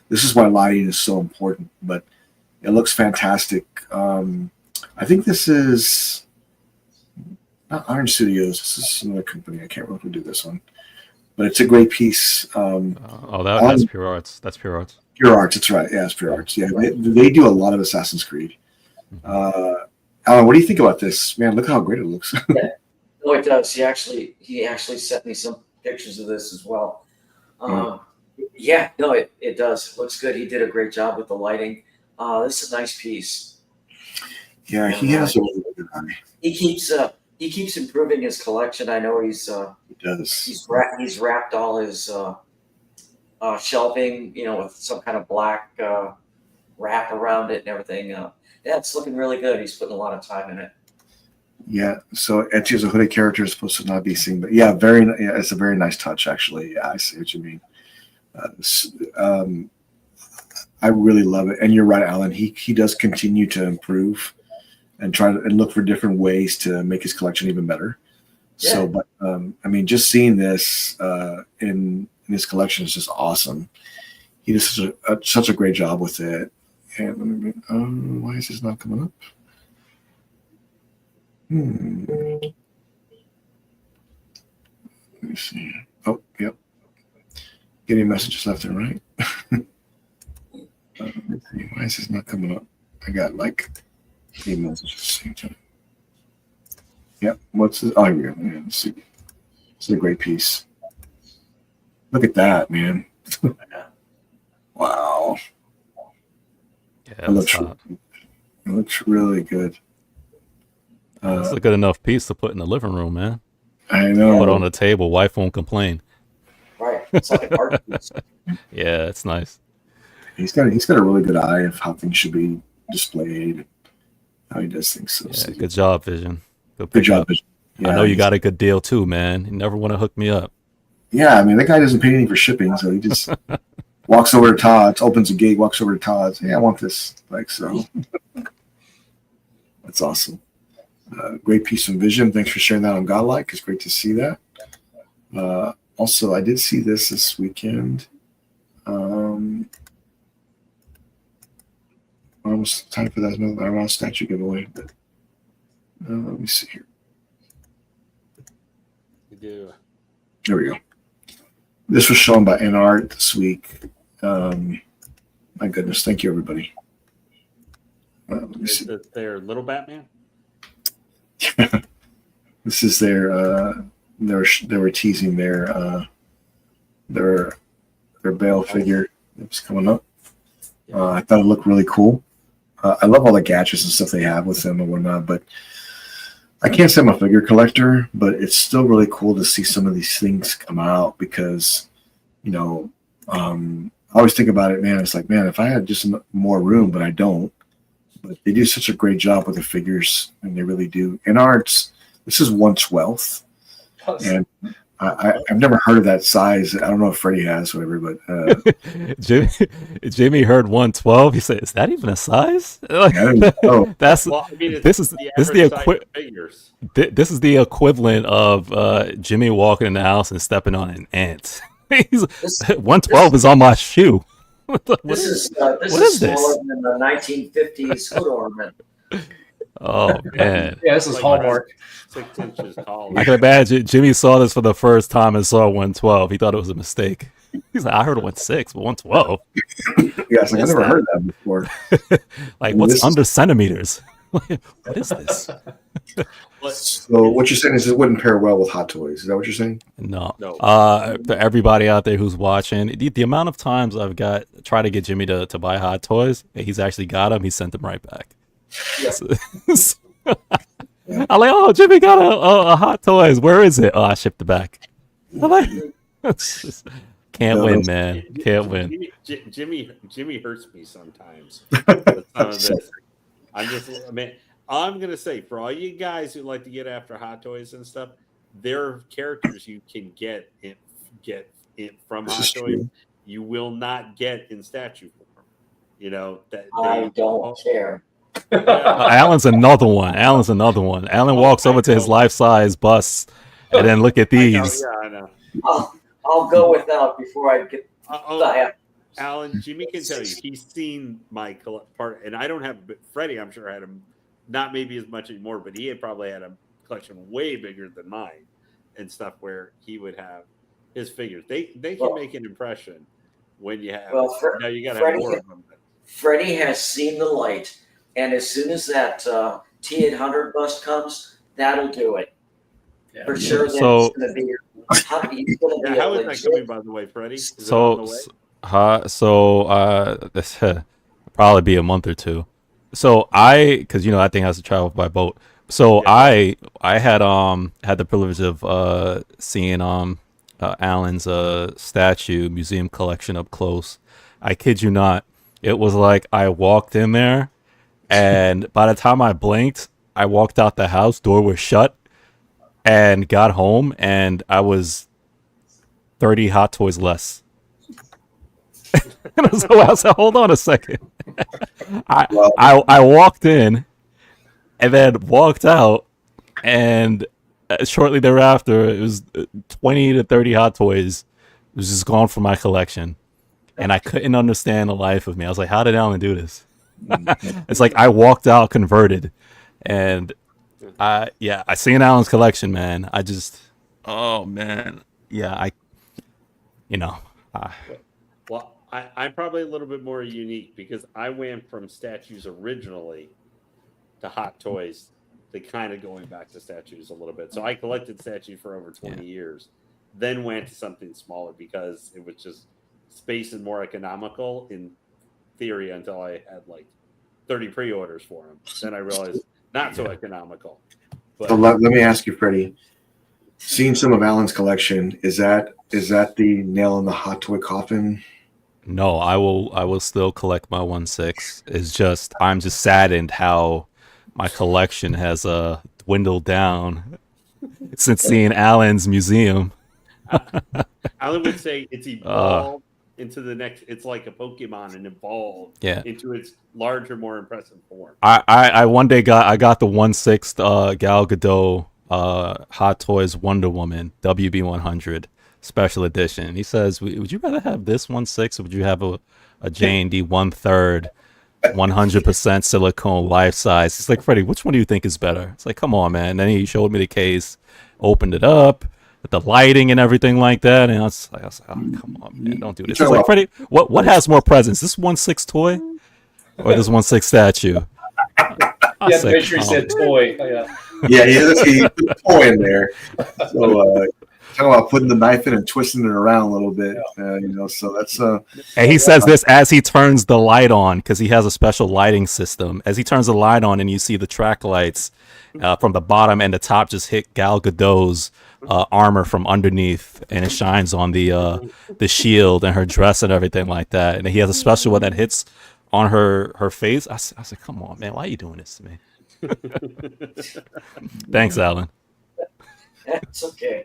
this is why lighting is so important. But it looks fantastic. I think this is not Iron Studios. This is another company. I can't remember who did this one, but it's a great piece. That's Pure Arts. That's Pure Arts. Pure Arts. That's right. Yeah, it's Pure Arts. Yeah, they do a lot of Assassin's Creed. Alan, what do you think about this? Man, look how great it looks. Yeah. No, it does. He actually sent me some pictures of this as well. Yeah, no, it does. It looks good. He did a great job with the lighting. This is a nice piece. Yeah, he has a really good eye. He keeps improving his collection. I know he does. He's wrapped all his shelving, with some kind of black wrap around it and everything. Yeah, it's looking really good. He's putting a lot of time in it. Yeah, so Etchy as a hooded character is supposed to not be seen, but yeah, it's a very nice touch, actually. Yeah, I see what you mean. I really love it, and you're right, Alan. He does continue to improve and try to look for different ways to make his collection even better. Yeah. So, but I mean, just seeing this in his collection is just awesome. He does such a great job with it. And why is this not coming up? Let me see. Oh, yep. Getting messages left and right. Let's see. Why is this not coming up? I got like 8 messages at the same time. Yep. What's this? Oh, here we go. Yeah, let's see. This is a great piece. Look at that, man. Wow. Yeah, it looks really good. It's a good enough piece to put in the living room, man. I know. Put on the table. Wife won't complain. Right. It's like an art piece. Yeah, it's nice. He's got a really good eye of how things should be displayed, how he does things. So yeah, good job, Vision. Good job, Vision. Yeah, I know you got a good deal too, man. You never want to hook me up. Yeah, I mean, that guy doesn't pay anything for shipping, so he just walks over to Todd's, opens a gate, walks over to Todd's. Hey, I want this. Like, so. That's awesome. Great piece of Vision. Thanks for sharing that on Godlike. It's great to see that. Also, I did see this weekend. Almost time for that around statue giveaway, but let me see here. We do. There we go. This was shown by NArt this week. My goodness, thank you, everybody. Let me see. Is it their little Batman? This is their. They were teasing their Bale figure that was coming up. I thought it looked really cool. I love all the gadgets and stuff they have with them and whatnot, but I can't say I'm a figure collector, but it's still really cool to see some of these things come out because, I always think about it, man. It's like, man, if I had just more room, but I don't. But they do such a great job with the figures, and they really do. In arts, this is 1/12, and I've never heard of that size. I don't know if Freddie has, whatever, but Jimmy heard 112. He said, "Is that even a size?" This is the equivalent of Jimmy walking in the house and stepping on an ant. 112 is on my shoe. This is smaller than the 1950s hood ornament. Oh man! Yeah, this is Hallmark. 6 inches tall. I can imagine Jimmy saw this for the first time and saw 112. He thought it was a mistake. He's like, I heard 1.6, but 112. Yeah, it's like, I've never heard that before. Like, what's under centimeters? What is this? So what you're saying is it wouldn't pair well with Hot Toys. Is that what you're saying? No. No. For everybody out there who's watching, the amount of times I've tried to get Jimmy to buy Hot Toys, and he's actually got them, he sent them right back. I'm like, oh, Jimmy got a Hot Toys. Where is it? Oh, I shipped it back. I'm like, can't win, man. Can't win. Jimmy hurts me sometimes. With some of this. I'm gonna say for all you guys who like to get after Hot Toys and stuff, there are characters you can get it from Hot Toys. You will not get in statue form. You know that I don't care. Alan's another one. Alan walks over to his life-size bus, and then look at these. I know. I'll go without before I get. Alan, Jimmy can tell you he's seen my part, and I don't have. Freddie, I'm sure had him, not maybe as much anymore, but he had probably had a collection way bigger than mine, and stuff where he would have his figures. They can make an impression when you have. Well, now you got to have more of them. Freddie has seen the light, and as soon as that T800 bust comes, that'll do it. Yeah. For sure, So, he's going to be. How is that coming, by the way, Freddie? This probably be a month or two. So because I think I have to travel by boat. So yeah. I had the privilege of seeing Alan's statue museum collection up close. I kid you not, it was like I walked in there, and by the time I blinked, I walked out the house, door was shut, and got home, and I was 30 Hot Toys less. So I said, hold on a second. I walked in and then walked out, and shortly thereafter, it was 20 to 30 Hot Toys. It was just gone from my collection. And I couldn't understand the life of me. I was like, how did Alan do this? It's like I walked out converted. And I seen Alan's collection, man. Oh man. Yeah, Well, I'm probably a little bit more unique because I went from statues originally to Hot Toys to kind of going back to statues a little bit. So I collected statues for over 20 years, then went to something smaller because it was just space and more economical in theory until I had like 30 pre-orders for them. Then I realized not so economical. But, so let me ask you, Freddie. Seeing some of Alan's collection, is that the nail in the Hot Toy coffin? No, I will still collect my 1/6. It's just I'm just saddened how my collection has dwindled down since seeing Alan's museum. Alan would say it's evolved into the next. It's like a Pokemon and evolved into its larger, more impressive form. I one day got the 1/6 Gal Gadot Hot Toys Wonder Woman WB100 special edition. He says, would you rather have this 1/6 or would you have a J&D 1/3 100% silicone life size? It's like, Freddie, which one do you think is better? It's like, come on, man. And then he showed me the case, opened it up with the lighting and everything like that, and I was like, oh, come on, man, don't do this. It's like, Freddie, what has more presence, this 1/6 toy or this 1/6 statue? Yeah, make sure you said toy. Yeah, he put the toy in there. So talking about putting the knife in and twisting it around a little bit, so that's and he says this as he turns the light on, because he has a special lighting system. As he turns the light on and you see the track lights from the bottom and the top just hit Gal Gadot's armor from underneath, and it shines on the shield and her dress and everything like that. And he has a special one that hits on her face. I was like, come on, man, why are you doing this to me? Thanks, Alan. It's okay.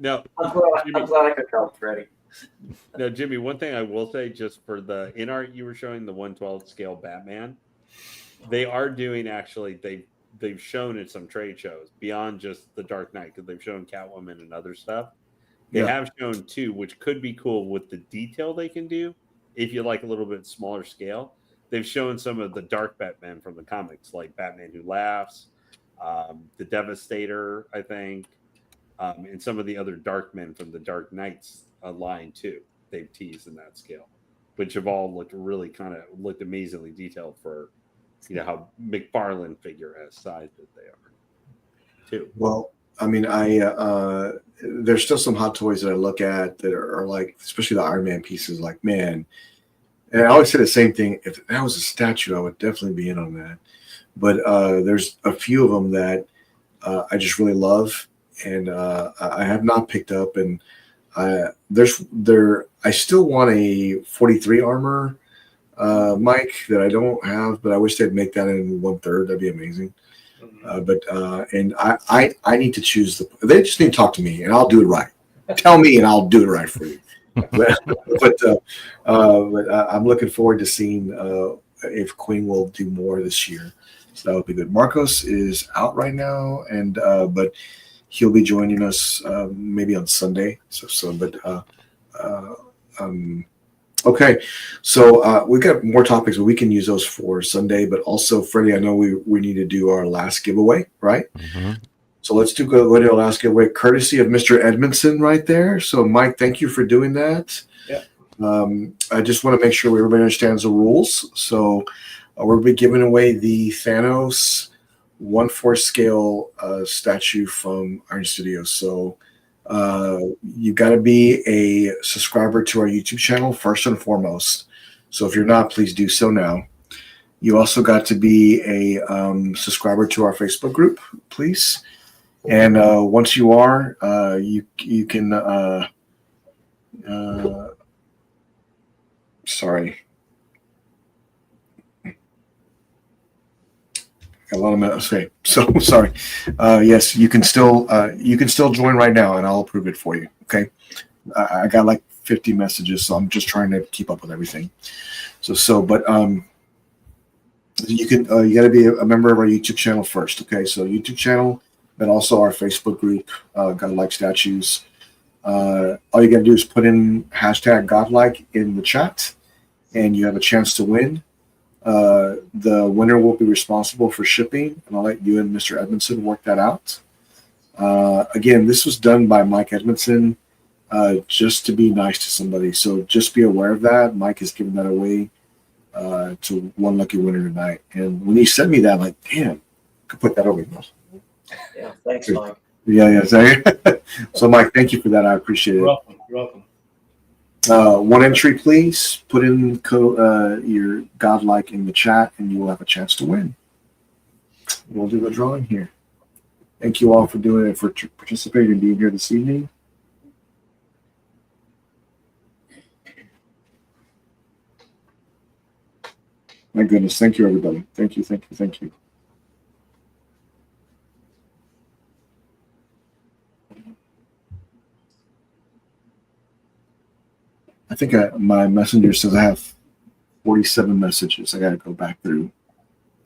No, I'm glad I could help, Freddie. No, Jimmy, one thing I will say, just for the in art you were showing, the 1/12 scale Batman, they are doing, actually, they've shown in some trade shows beyond just the Dark Knight, because they've shown Catwoman and other stuff. They have shown two, which could be cool with the detail they can do if you like a little bit smaller scale. They've shown some of the Dark Batman from the comics, like Batman Who Laughs, the Devastator, I think, and some of the other Dark Men from the Dark Knights line too. They've teased in that scale, which have all looked really looked amazingly detailed for how McFarlane figure has size that they are too. Well, I mean, there's still some hot toys that I look at that are like, especially the Iron Man pieces. Like, man, and I always say the same thing. If that was a statue, I would definitely be in on that. But there's a few of them that I just really love, and I have not picked up. And I still want a 43 armor mic that I don't have, but I wish they'd make that in 1/3. That'd be amazing. And I need to choose they just need to talk to me and I'll do it right. Tell me and I'll do it right for you. but I'm looking forward to seeing if Queen will do more this year. So that would be good. Marcos is out right now, and but he'll be joining us maybe on Sunday. Okay, so we've got more topics, but we can use those for Sunday. But also, Freddie, I know we need to do our last giveaway, right? Mm-hmm. So let's go to our last giveaway, courtesy of Mr. Edmondson right there. So, Mike, thank you for doing that. Yeah. I just want to make sure everybody understands the rules. So we'll be giving away the Thanos 1/4 scale statue from Iron Studios. So you got to be a subscriber to our YouTube channel first and foremost. So if you're not, please do so now. You also got to be a subscriber to our Facebook group, please. And once you are, you can sorry. A lot of minutes. Okay, so sorry. Yes, you can still join right now, and I'll approve it for you. Okay, I got like 50 messages, so I'm just trying to keep up with everything. But you got to be a member of our YouTube channel first. Okay, so YouTube channel, but also our Facebook group, Godlike Statues. All you got to do is put in #Godlike in the chat, and you have a chance to win. The winner will be responsible for shipping, and I'll let you and Mr. Edmondson work that out. Again, this was done by Mike Edmondson just to be nice to somebody. So just be aware of that. Mike has given that away to one lucky winner tonight. And when he sent me that, I'm like, damn, I could put that over. Yeah, thanks, Mike. Yeah. So, Mike, thank you for that. I appreciate it. You're welcome. You're welcome. One entry, please. Put in your Godlike in the chat, and you will have a chance to win. We'll do the drawing here. Thank you all for doing it, for participating and being here this evening. My goodness, thank you, everybody. Thank you. I think my messenger says I have 47 messages. I got to go back through.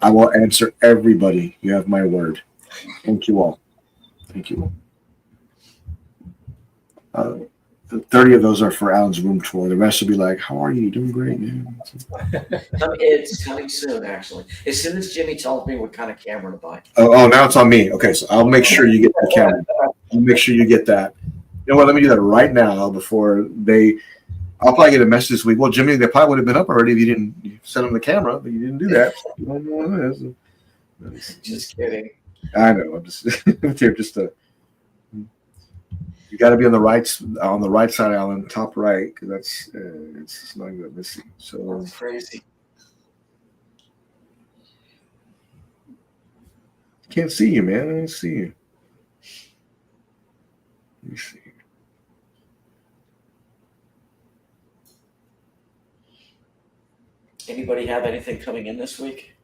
I will answer everybody. You have my word. Thank you all. 30 of those are for Alan's room tour. The rest will be like, how are you? Doing great, man. It's coming soon, actually. As soon as Jimmy tells me what kind of camera to buy. Oh, now it's on me. Okay, so I'll make sure you get that camera. I'll make sure you get that. You know what? Let me do that right now before I'll probably get a message this week. Well, Jimmy, they probably would have been up already if you send them the camera, but you didn't do that. Just kidding. I know. I'm just you got to be on the right side, Alan, top right, because that's it's not good. Let's see. So that's crazy. Can't see you, man. I don't see you. Let me see. Anybody have anything coming in this week?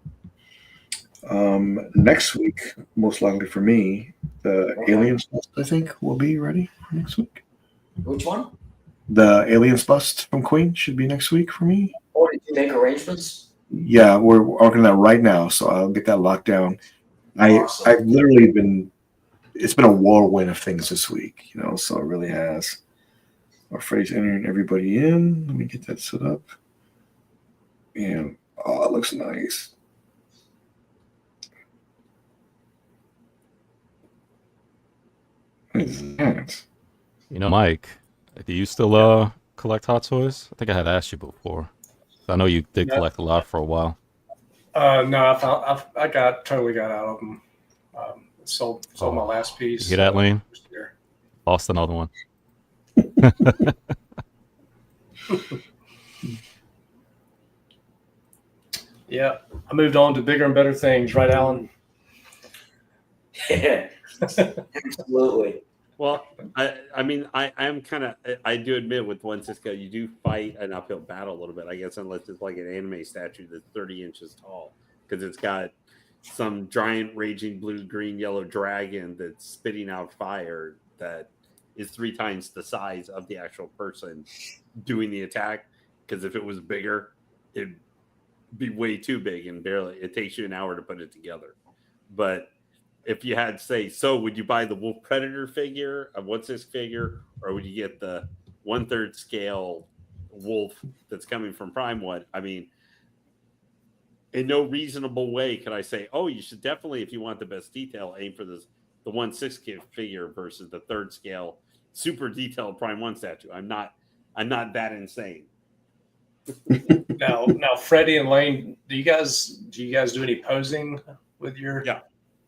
Next week, most likely for me, the Aliens bust, I think, will be ready for next week. Which one? The Aliens bust from Queen should be next week for me. Or did you make arrangements? Yeah, we're working on that right now, so I'll get that locked down. Awesome. I've literally it's been a whirlwind of things this week, so it really has. Our phrase entering everybody in. Let me get that set up. And it looks nice. What is that? Mike, do you still collect Hot Toys? I think I had asked you before. I know you did collect a lot for a while. No, I totally got out of them. Sold my last piece. You hear that, Lane? this year. Lost another one. Yeah, I moved on to bigger and better things, right, Alan? Yeah, absolutely. Well, I mean, I am kind of, I do admit with one Cisco, you do fight an uphill battle a little bit, I guess, unless it's like an anime statue that's 30 inches tall, because it's got some giant raging blue, green, yellow dragon that's spitting out fire that is 3 times the size of the actual person doing the attack. Because if it was bigger, it'd be way too big and barely, it takes you an hour to put it together. But if you had, say, so would you buy the Wolf Predator figure, a 1/6 figure, or would you get the 1/3 scale wolf that's coming from Prime One? I mean, in no reasonable way could I say, oh, you should definitely, if you want the best detail, aim for the 1/6 figure versus the 3rd scale super detailed Prime One statue. I'm not that insane. Now, Freddie and Lane, do you guys do any posing with your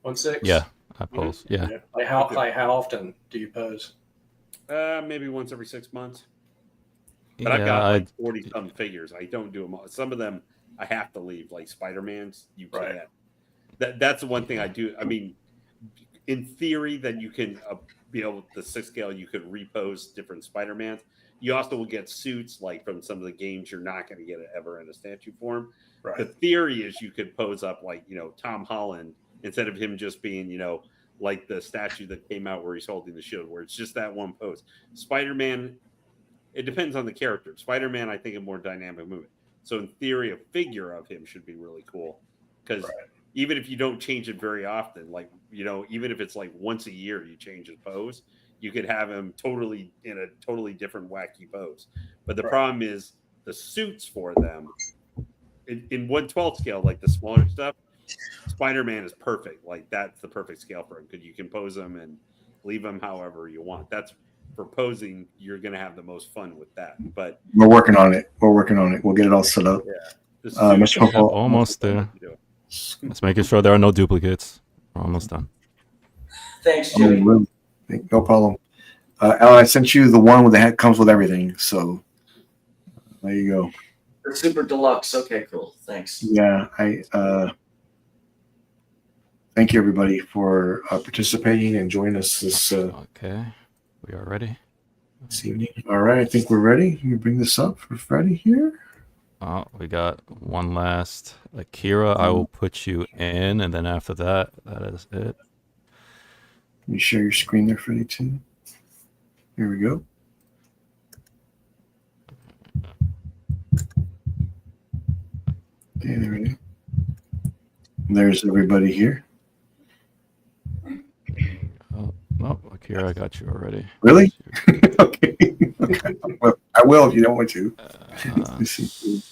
1/6? Yeah, I pose. Yeah. Like how often do you pose? Maybe once every 6 months. But I've Yeah, got like 40 some figures. I don't do them all. Some of them I have to leave, like Spider-Man's. You can't. That's the one thing I do. I mean, in theory, then you can be able, the 6 scale, you could repose different Spider-Mans. You also will get suits like from some of the games you're not going to get it ever in a statue form. Right. The theory is you could pose up like, Tom Holland instead of him just being, like the statue that came out where he's holding the shield, where it's just that one pose. Spider-Man, it depends on the character. Spider-Man, I think, a more dynamic movement. So in theory, a figure of him should be really cool because even if you don't change it very often, like, even if it's like once a year you change his pose, you could have him totally in a totally different wacky pose. But the problem is the suits for them in 1/12 scale, like the smaller stuff, Spider-Man is perfect. Like that's the perfect scale for him because you can pose him and leave him however you want. That's for posing. You're going to have the most fun with that. But we're working on it. We'll get it all set up. Yeah. Mr. Hoffel, almost there. Just making sure there are no duplicates. We're almost done. Thanks, Jimmy. No problem. Alan, I sent you the one with the head comes with everything. So there you go. The super deluxe. Okay, cool. Thanks. Yeah, thank you everybody for participating and joining us this. Okay, we are ready. This evening. All right, I think we're ready. Can you bring this up for Freddie here? Oh, we got one last. Akira, I will put you in, and then after that, that is it. Can you share your screen there, Freddie, too? Here we go. Okay, there we go. There's everybody here. Oh, no, Akira, I got you already. Really? Okay. Well, I will if you don't want to. Let me see.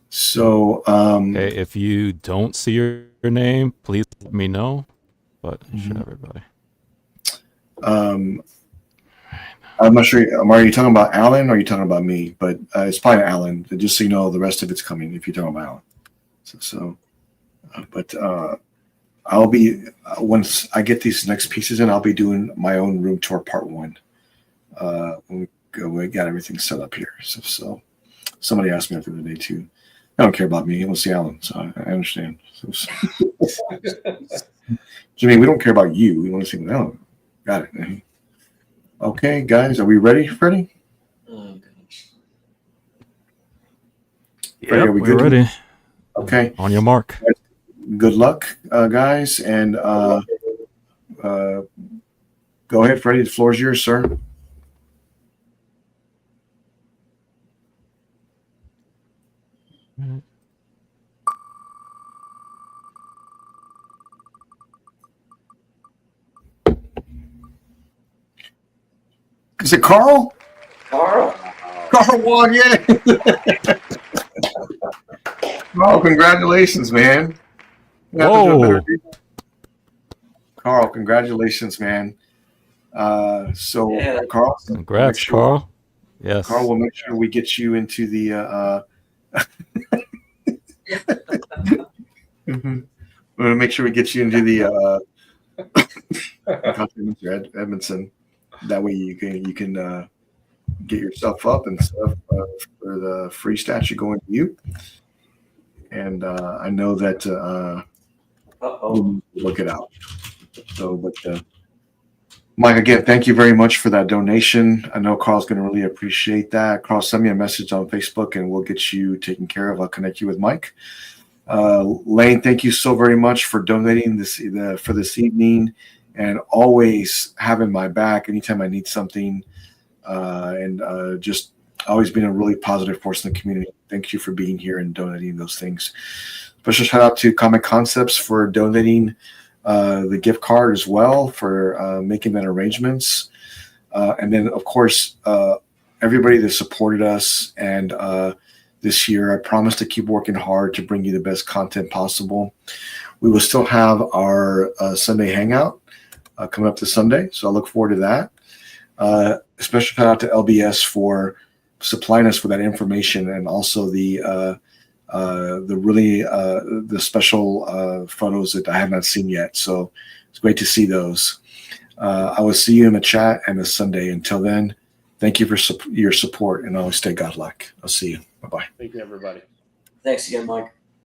So, okay, if you don't see your name, please let me know. But it should everybody. I'm not sure. Are you talking about Alan or are you talking about me? But it's probably Alan. Just so you know, the rest of it's coming if you're talking about Alan. But I'll be once I get these next pieces in, I'll be doing my own room tour part 1. When we got everything set up here. So somebody asked me the other day too. I don't care about me. I want to see Alan, so I understand. Jimmy, we don't care about you. We want to see Alan. Got it. Okay, guys, are we ready, Freddie? Yeah, we're ready. Okay. On your mark. Good luck, guys, and go ahead, Freddie. The floor is yours, sir. Is it Carl? Carl won, yeah. Carl, congratulations, man. Whoa. Carl, congratulations, man. Carl, congrats, Carl. Yes. Carl, we'll make sure we get you into the. We'll make sure we get you into the. Edmondson. That way you can get yourself up and stuff for the free statue going to you. And I know that we'll look it out. So, but Mike, again, thank you very much for that donation. I know Carl's going to really appreciate that. Carl, send me a message on Facebook and we'll get you taken care of. I'll connect you with Mike. Lane, thank you so very much for donating for this evening and always having my back anytime I need something. And just always been a really positive force in the community. Thank you for being here and donating those things. Special shout out to Comic Concepts for donating the gift card as well, for making that arrangements. And then, of course, everybody that supported us. And this year, I promise to keep working hard to bring you the best content possible. We will still have our Sunday Hangout coming up this Sunday. So I look forward to that. Special shout out to LBS for supplying us with that information and also the special photos that I have not seen yet. So it's great to see those. I will see you in the chat and this Sunday. Until then, thank you for your support and always stay godlike. I'll see you. Bye-bye. Thank you, everybody. Thanks again, Mike.